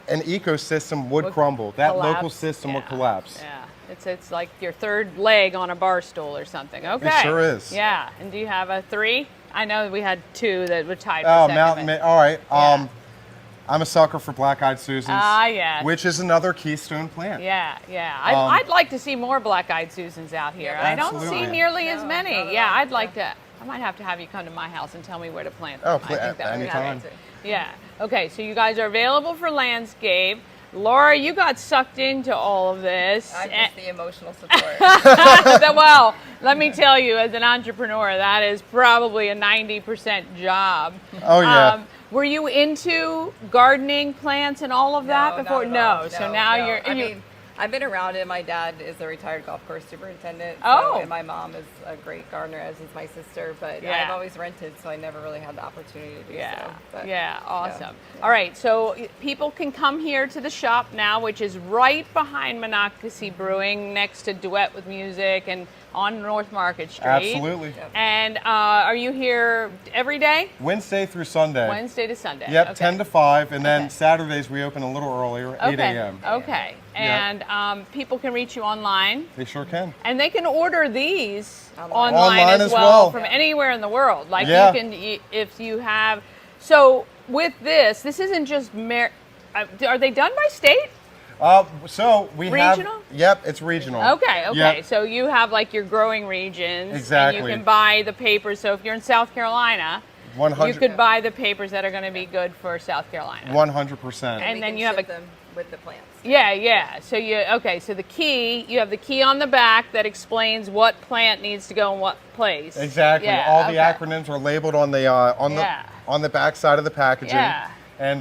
ecosystem would crumble. That collapse. local system would collapse. Yeah. It's like your third leg on a bar stool or something. Okay. It sure is. Yeah. And do you have a 3? I know we had 2 that were tied for Oh, second. mountain mint. All right. I'm a sucker for black-eyed Susans. Yeah. Which is another keystone plant. Yeah. I'd like to see more black-eyed Susans out here. I don't see absolutely. nearly as many. Yeah, I'd like to. I might have to have you come to my house and tell me where to plant them. Oh, I think that would be anytime. nice. Yeah. Okay, so you guys are available for landscape. Laura, you got sucked into all of this. I'm just the emotional support. Well, let me tell you, as an entrepreneur, that is probably a 90% job. Oh, yeah. Were you into gardening, plants, and all of that before? Not at all. So now you're. I mean, I've been around it. My dad is a retired golf course superintendent. Oh. And my mom is a great gardener, as is my sister. But Yeah. I've always rented, so I never really had the opportunity to do so. But, Awesome. All right, so people can come here to the shop now, which is right behind Monocacy Brewing, next to Duet with Music and on North Market Street. Absolutely. And are you here every day? Wednesday through Sunday. Wednesday to Sunday. Yep, Okay. 10 to 5, and then Okay. Saturdays we open a little earlier, 8 a.m. Okay. And people can reach you online. They sure can. And they can order these online, Online as well. from anywhere in the world. Like Yeah. you can, if you have. So with this isn't just are they done by state? So we Regional? have. Yep, it's regional. Okay. Yep. So you have like your growing regions. Exactly. And you can buy the papers. So if you're in South Carolina, 100. you could buy the papers that are going to be good for South Carolina. 100%. And we then can you have ship a them with the plants. Yeah. So so the key, you have the key on the back that explains what plant needs to go in what place. Exactly. Yeah, All the okay. acronyms are labeled on the Yeah. on the back side of the packaging, Yeah. and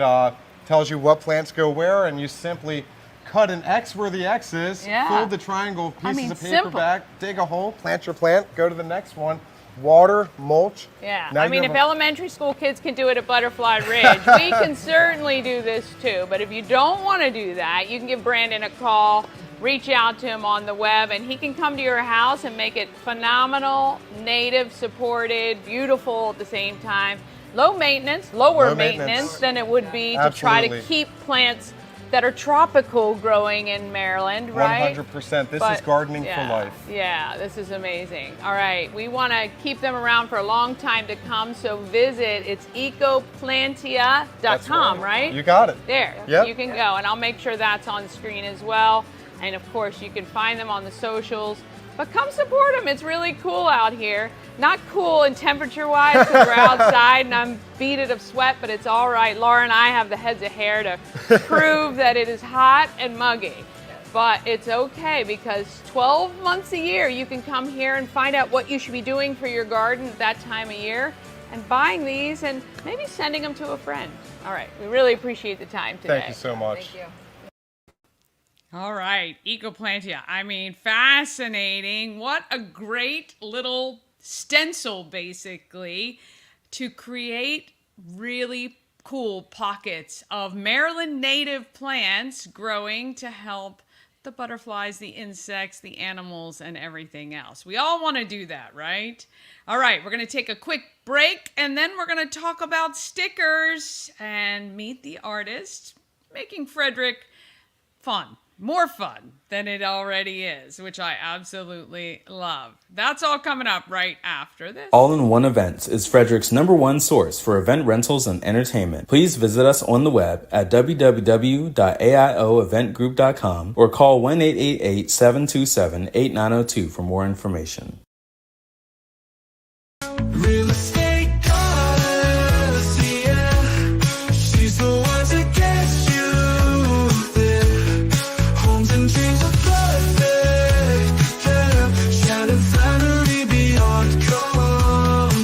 tells you what plants go where, and you simply cut an X where the X is, Yeah. fold the triangle pieces of paper simple. back, dig a hole, plant your plant, go to the next one, water, mulch. Yeah, Now I you mean, have if a- elementary school kids can do it at Butterfly Ridge, we can certainly do this too. But if you don't want to do that, you can give Brandon a call, reach out to him on the web, and he can come to your house and make it phenomenal, native, supported, beautiful at the same time. Lower maintenance maintenance. than it would be to try to Absolutely. keep plants that are tropical growing in Maryland, right? 100%. This is But, gardening yeah, for life. Yeah, this is amazing. All right, we want to keep them around for a long time to come, so visit. It's ecoplantia.com, That's right? You got it. There, Yep. you can go, and I'll make sure that's on the screen as well. And of course, you can find them on the socials. But come support them. It's really cool out here. Not cool in temperature-wise because we're outside and I'm beaded of sweat, but it's all right. Laura and I have the heads of hair to prove that it is hot and muggy. But it's okay because 12 months a year you can come here and find out what you should be doing for your garden at that time of year and buying these and maybe sending them to a friend. All right, we really appreciate the time today. Thank you so much. Thank you. All right, Ecoplantia. I mean, fascinating. What a great little stencil, basically, to create really cool pockets of Maryland native plants growing to help the butterflies, the insects, the animals, and everything else. We all want to do that, right? All right, we're going to take a quick break, and then we're going to talk about stickers and meet the artist, making Frederick fun. More fun than it already is, which I absolutely love. That's all coming up right after this. All in One Events is Frederick's #1 source for event rentals and entertainment. Please visit us on the web at www.aioeventgroup.com or call 1-888-727-8902 for more information. Real estate goddess, yeah. She's the one to get you there. Homes and dreams are perfect, yeah. Shannon Flannery beyond compare.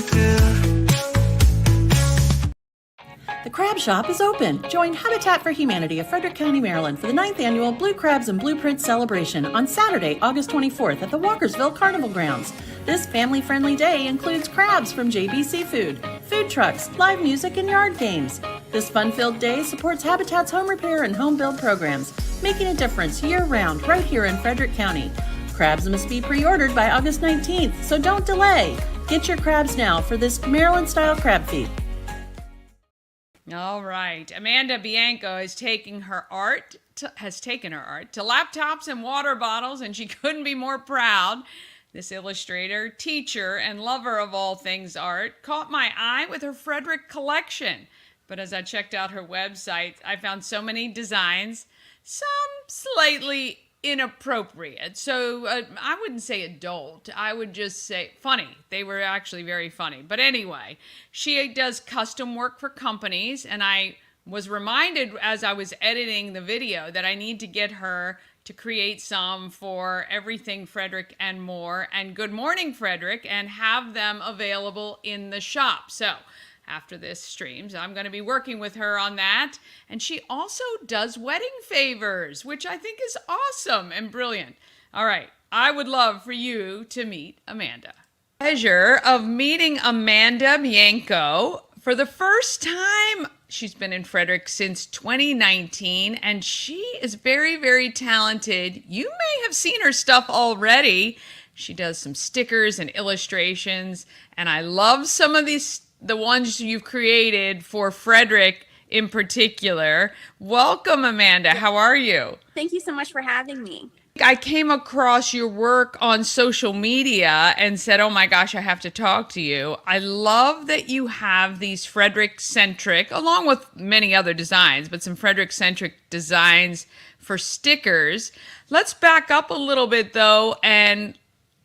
The Crab Shop is open. Join Habitat for Humanity of Frederick County, Maryland for the 9th annual Blue Crabs and Blueprints celebration on Saturday, August 24th at the Walkersville Carnival Grounds. This family-friendly day includes crabs from JB Seafood, food trucks, live music, and yard games. This fun-filled day supports Habitat's home repair and home build programs, making a difference year-round right here in Frederick County. Crabs must be pre-ordered by August 19th, so don't delay. Get your crabs now for this Maryland-style crab feed. All right. Amanda Bienko has taken her art to laptops and water bottles, and she couldn't be more proud. This illustrator, teacher, and lover of all things art caught my eye with her Frederick collection. But as I checked out her website, I found so many designs, some slightly inappropriate. So I wouldn't say adult. I would just say funny. They were actually very funny. But anyway, she does custom work for companies, and I was reminded as I was editing the video that I need to get her to create some for Everything Frederick and more and Good Morning Frederick and have them available in the shop. So after this streams, I'm going to be working with her on that. And she also does wedding favors, which I think is awesome and brilliant. All right. I would love for you to meet Amanda. Pleasure of meeting Amanda Bienko for the first time. She's been in Frederick since 2019, and she is very, very talented. You may have seen her stuff already. She does some stickers and illustrations, and I love some of the ones you've created for Frederick in particular. Welcome, Amanda. How are you? Thank you so much for having me. I came across your work on social media and said, oh my gosh, I have to talk to you. I love that you have these Frederick-centric, along with many other designs, but some Frederick-centric designs for stickers. Let's back up a little bit, though, and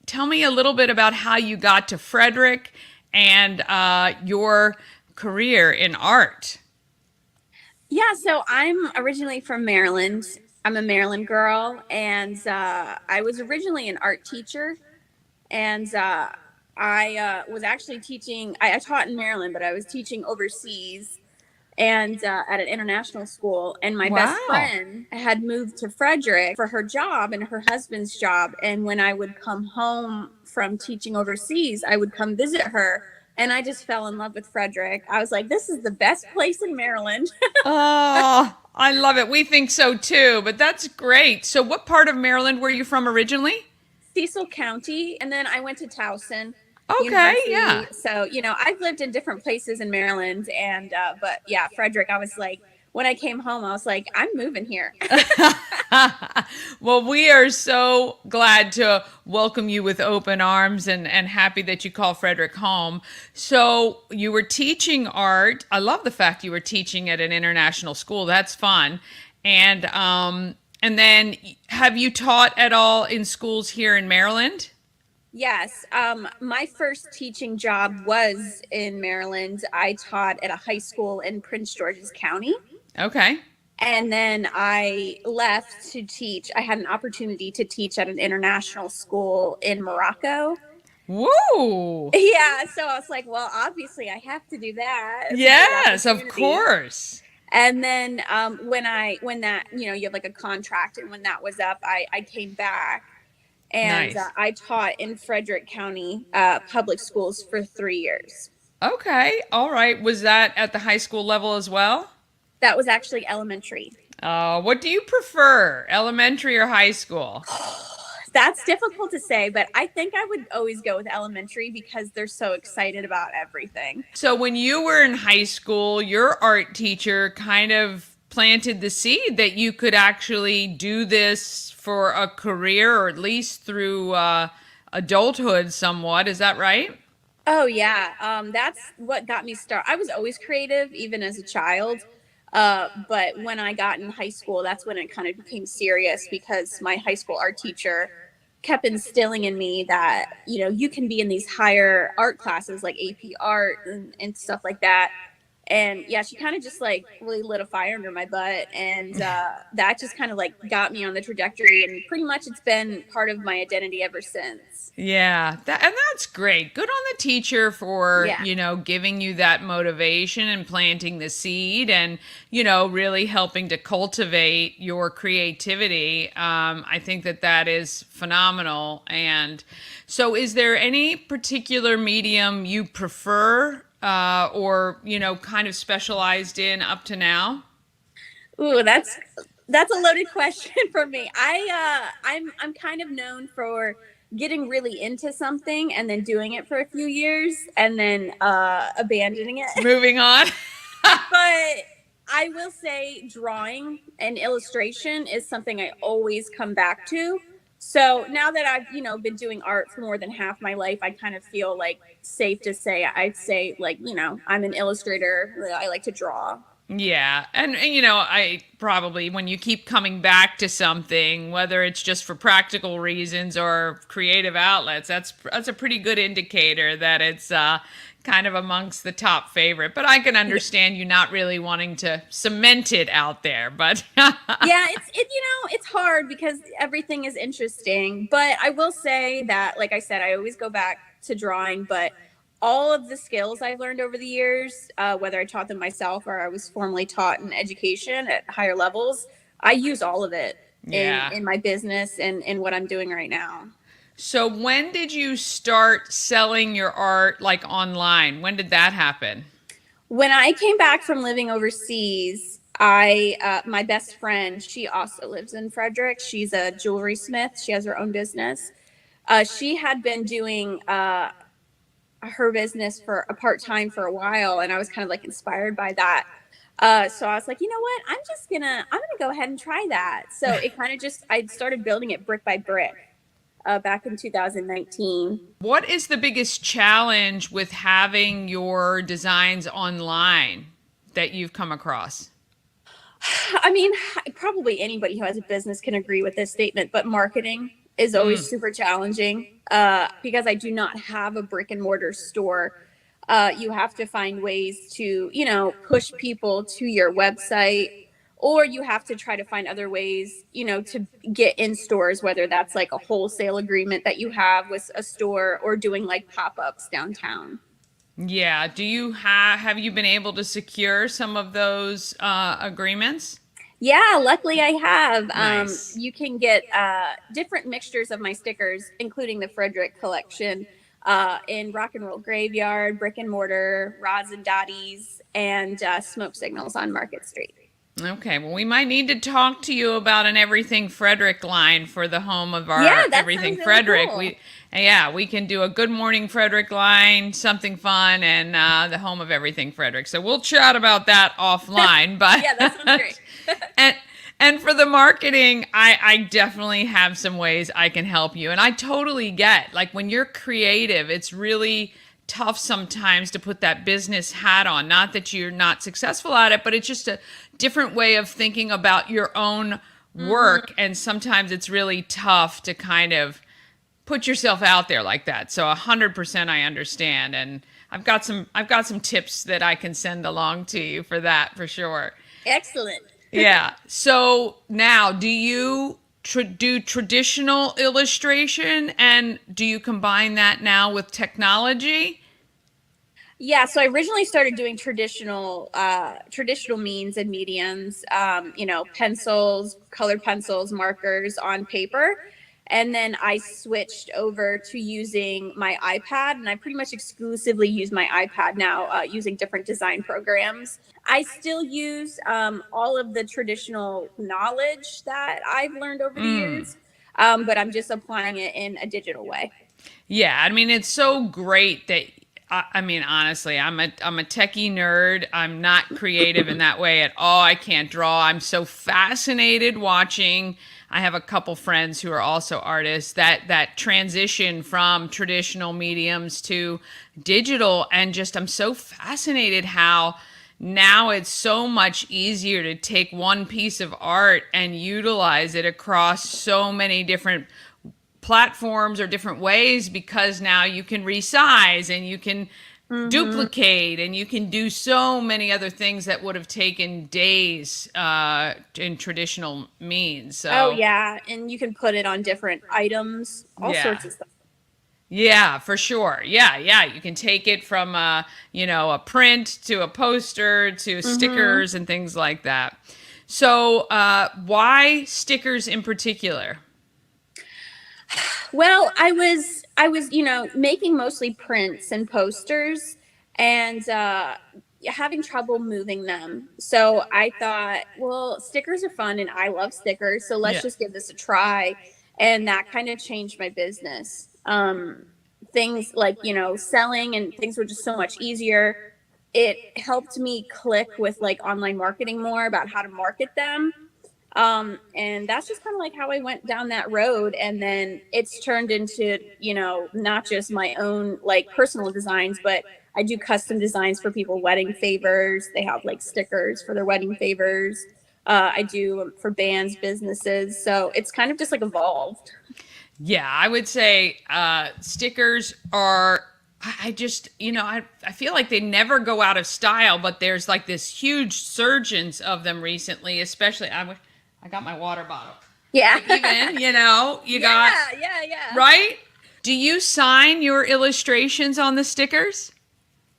tell me a little bit about how you got to Frederick and your career in art. Yeah, so I'm originally from Maryland. I'm a Maryland girl, and I was originally an art teacher, and I was actually teaching. I taught in Maryland, but I was teaching overseas and at an international school. And my best friend had moved to Frederick for her job and her husband's job. And when I would come home from teaching overseas, I would come visit her. And I just fell in love with Frederick. I was like, this is the best place in Maryland. Oh, I love it. We think so too, but that's great. So what part of Maryland were you from originally? Cecil County. And then I went to Towson. Okay, University. yeah. So, I've lived in different places in Maryland. And, but yeah, Frederick, I was like, when I came home, I was like, I'm moving here. Well, we are so glad to welcome you with open arms and happy that you call Frederick home. So you were teaching art. I love the fact you were teaching at an international school. That's fun. And then have you taught at all in schools here in Maryland? Yes. My first teaching job was in Maryland. I taught at a high school in Prince George's County. Okay. And then I left to teach. I had an opportunity to teach at an international school in Morocco. Whoa. Yeah. So I was like, well, obviously I have to do that. Yes, of course. And then when that, you have like a contract, and when that was up, I came back. And Nice. I taught in Frederick County public schools for 3 years. Okay. All right. Was that at the high school level as well? That was actually elementary. What do you prefer, elementary or high school? That's difficult to say, but I think I would always go with elementary because they're so excited about everything. So when you were in high school, your art teacher kind of planted the seed that you could actually do this for a career, or at least through adulthood somewhat. Is that right? Oh, yeah. That's what got me started. I was always creative, even as a child. But when I got in high school, that's when it kind of became serious, because my high school art teacher kept instilling in me that, you can be in these higher art classes like AP art and stuff like that. And yeah, she kind of just like really lit a fire under my butt. And that just kind of like got me on the trajectory. And pretty much it's been part of my identity ever since. Yeah, and that's great. Good on the teacher for, giving you that motivation and planting the seed and, really helping to cultivate your creativity. I think that is phenomenal. And so is there any particular medium you prefer or, kind of specialized in up to now? Ooh, that's a loaded question for me. I'm kind of known for getting really into something and then doing it for a few years and then abandoning it. Moving on. But I will say drawing and illustration is something I always come back to. So now that I've, been doing art for more than half my life, I kind of feel like safe to say, I'd say like, I'm an illustrator. I like to draw. Yeah. And, you know, I probably, when you keep coming back to something, whether it's just for practical reasons or creative outlets, that's a pretty good indicator that it's kind of amongst the top favorite. But I can understand you not really wanting to cement it out there. But Yeah, it's hard because everything is interesting. But I will say that, like I said, I always go back to drawing, but all of the skills I've learned over the years, whether I taught them myself or I was formally taught in education at higher levels, I use all of it Yeah. in my business and in what I'm doing right now. So when did you start selling your art like online? When did that happen? When I came back from living overseas, my best friend, she also lives in Frederick. She's a jewelry smith. She has her own business. She had been doing her business for a part-time for a while, and I was kind of like inspired by that. So I was like, you know what? I'm gonna go ahead and try that. So it kind of I started building it brick by brick back in 2019. What is the biggest challenge with having your designs online that you've come across? I mean, probably anybody who has a business can agree with this statement, but marketing is always super challenging because I do not have a brick and mortar store. You have to find ways to, you know, push people to your website, or you have to try to find other ways, you know, to get in stores, whether that's like a wholesale agreement that you have with a store or doing like pop-ups downtown. Yeah. Do you have you been able to secure some of those agreements? Yeah, luckily I have. Nice. You can get different mixtures of my stickers, including the Frederick collection, in Rock and Roll Graveyard, Brick and Mortar, Rods and Dotties, and Smoke Signals on Market Street. Okay, well, we might need to talk to you about an Everything Frederick line for the home of our Yeah, that Everything sounds really Frederick. cool. We can do a Good Morning Frederick line, something fun, and the home of Everything Frederick. So we'll chat about that offline. But Yeah, that sounds great. and for the marketing, I definitely have some ways I can help you. And I totally get, like, when you're creative, it's really tough sometimes to put that business hat on. Not that you're not successful at it, but it's just a different way of thinking about your own work. And sometimes it's really tough to kind of put yourself out there like that. So 100% I understand. And I've got some tips that I can send along to you for that, for sure. Excellent. Yeah. So now, do you do traditional illustration, and do you combine that now with technology? Yeah, so I originally started doing traditional means and mediums, you know, pencils, colored pencils, markers on paper. And then I switched over to using my iPad, and I pretty much exclusively use my iPad now, using different design programs. I still use all of the traditional knowledge that I've learned over the years, but I'm just applying it in a digital way. Yeah, I mean, it's so great that I mean, honestly, I'm a techie nerd. I'm not creative in that way at all. I can't draw. I'm so fascinated watching. I have a couple friends who are also artists, that transition from traditional mediums to digital, and just I'm so fascinated how now it's so much easier to take one piece of art and utilize it across so many different platforms or different ways, because now you can resize and you can duplicate and you can do so many other things that would have taken days in traditional means. So, Oh yeah, and you can put it on different items, all sorts of stuff. Yeah, for sure. Yeah. You can take it from a print to a poster to stickers and things like that. So why stickers in particular? Well, I was, making mostly prints and posters, and having trouble moving them. So I thought, well, stickers are fun and I love stickers. So let's just give this a try. And that kind of changed my business. Things like, selling and things were just so much easier. It helped me click with like online marketing more about how to market them. And that's just kind of like how I went down that road. And then it's turned into, not just my own like personal designs, but I do custom designs for people, wedding favors. They have like stickers for their wedding favors. I do for bands, businesses. So it's kind of just like evolved. Yeah, I would say stickers are, I just, I feel like they never go out of style, but there's like this huge surgence of them recently, especially, I got my water bottle. Yeah. Like even, you got. Yeah. Right? Do you sign your illustrations on the stickers?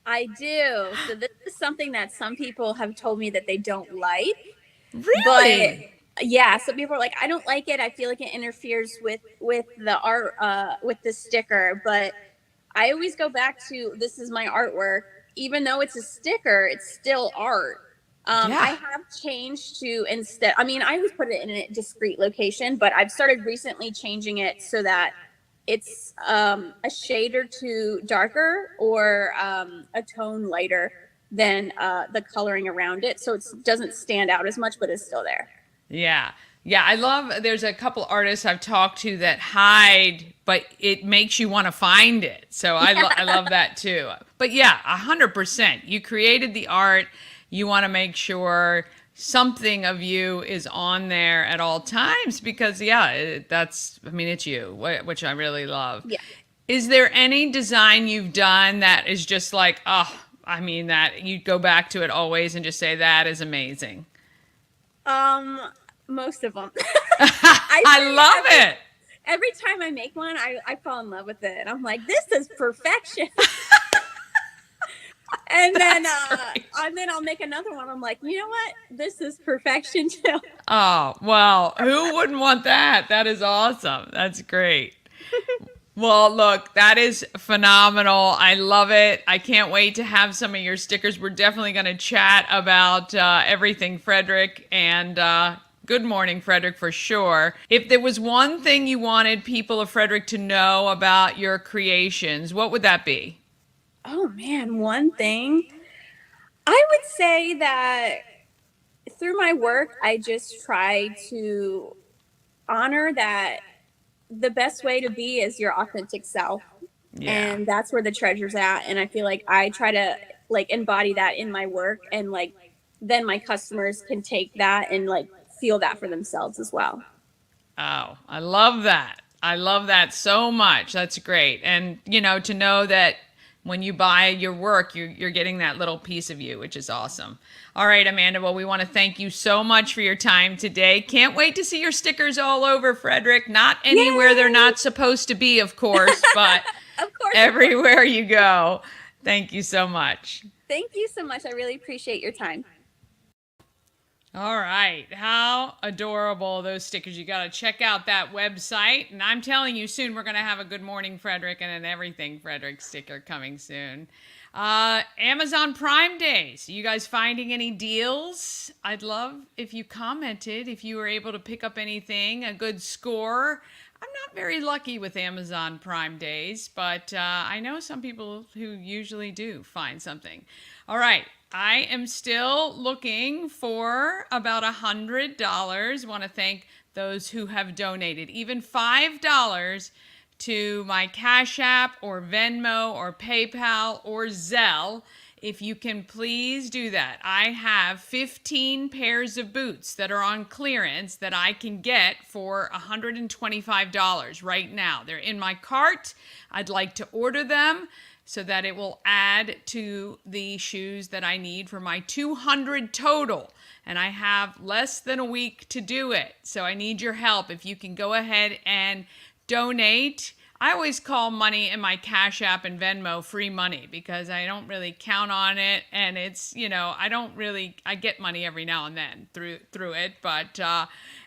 I do. So this is something that some people have told me that they don't like. Really? But yeah, some people are like, I don't like it. I feel like it interferes with the art, with the sticker. But I always go back to, this is my artwork. Even though it's a sticker, it's still art. I have changed to instead, I mean, I always put it in a discreet location, but I've started recently changing it so that it's a shade or two darker or a tone lighter than the coloring around it. So it doesn't stand out as much, but it's still there. Yeah. Yeah, I love, there's a couple artists I've talked to that hide, but it makes you want to find it. So I love that too. But yeah, 100%. You created the art. You want to make sure something of you is on there at all times because, it's you, which I really love. Yeah. Is there any design you've done that is just like, that you go back to it always and just say, that is amazing? Most of them. I love it. Every time I make one, I fall in love with it. I'm like, this is perfection. And then I'll make another one. I'm like, you know what? This is perfection too. Oh, well, who wouldn't want that? That is awesome. That's great. Well, look, that is phenomenal. I love it. I can't wait to have some of your stickers. We're definitely going to chat about everything Frederick and Good Morning Frederick for sure. If there was one thing you wanted people of Frederick to know about your creations, what would that be? Oh man, one thing. I would say that through my work, I just try to honor that the best way to be is your authentic self. Yeah. And that's where the treasure's at. And I feel like I try to like embody that in my work, and like then my customers can take that and like feel that for themselves as well. Oh, I love that. I love that so much. That's great. And, to know that when you buy your work, you're getting that little piece of you, which is awesome. All right, Amanda. Well, we want to thank you so much for your time today. Can't wait to see your stickers all over Frederick. Not anywhere Yay! They're not supposed to be, of course, but of course, everywhere you go. Thank you so much. Thank you so much. I really appreciate your time. All right. How adorable those stickers. You got to check out that website. And I'm telling you, soon we're going to have a Good Morning Frederick and an Everything Frederick sticker coming soon. Amazon Prime Days. You guys finding any deals? I'd love if you commented, if you were able to pick up anything, a good score. I'm not very lucky with Amazon Prime Days, but I know some people who usually do find something. All right. I am still looking for about $100. Want to thank those who have donated, even $5 to my Cash App or Venmo or PayPal or Zelle. If you can please do that. I have 15 pairs of boots that are on clearance that I can get for $125 right now. They're in my cart. I'd like to order them so that it will add to the shoes that I need for my 200 total. And I have less than a week to do it. So I need your help. If you can go ahead and donate. I always call money in my Cash App and Venmo free money because I don't really count on it. And it's, I get money every now and then through it. But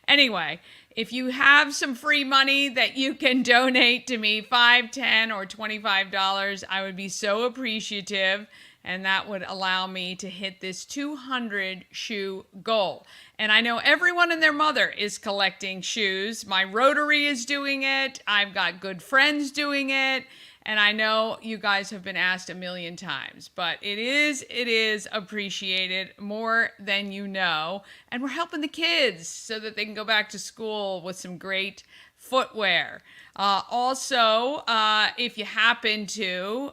anyway, if you have some free money that you can donate to me, $5, $10, or $25, I would be so appreciative. And that would allow me to hit this 200 shoe goal. And I know everyone and their mother is collecting shoes. My Rotary is doing it. I've got good friends doing it. And I know you guys have been asked a million times, but it is appreciated more than you know. And we're helping the kids so that they can go back to school with some great footwear. Also, if you happen to,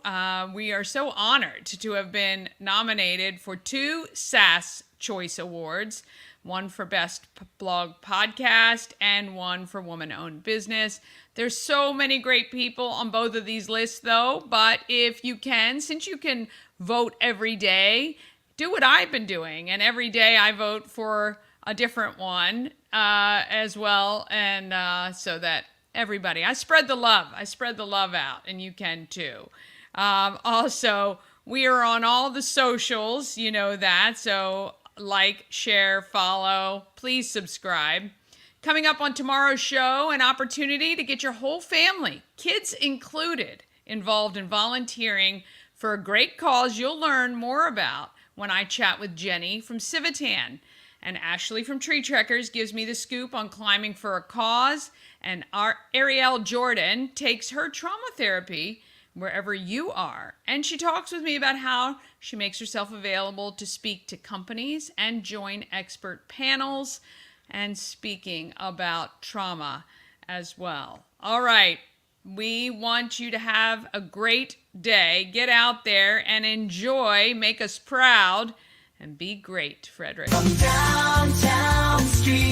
we are so honored to have been nominated for 2 SAS Choice Awards, one for Best Blog Podcast and one for Woman-Owned Business. There's so many great people on both of these lists, though, but if you can, since you can vote every day, do what I've been doing, and every day I vote for a different one as well, and so that everybody, I spread the love out, and you can too. Also, we are on all the socials, you know that, so like, share, follow, please subscribe. Coming up on tomorrow's show, an opportunity to get your whole family, kids included, involved in volunteering for a great cause you'll learn more about when I chat with Jenny from Civitan. And Ashley from Tree Trekkers gives me the scoop on climbing for a cause. And our Ariel Jordan takes her trauma therapy wherever you are. And she talks with me about how she makes herself available to speak to companies and join expert panels and speaking about trauma as well. All right. We want you to have a great day. Get out there and enjoy. Make us proud. And be great, Frederick. Downtown Street.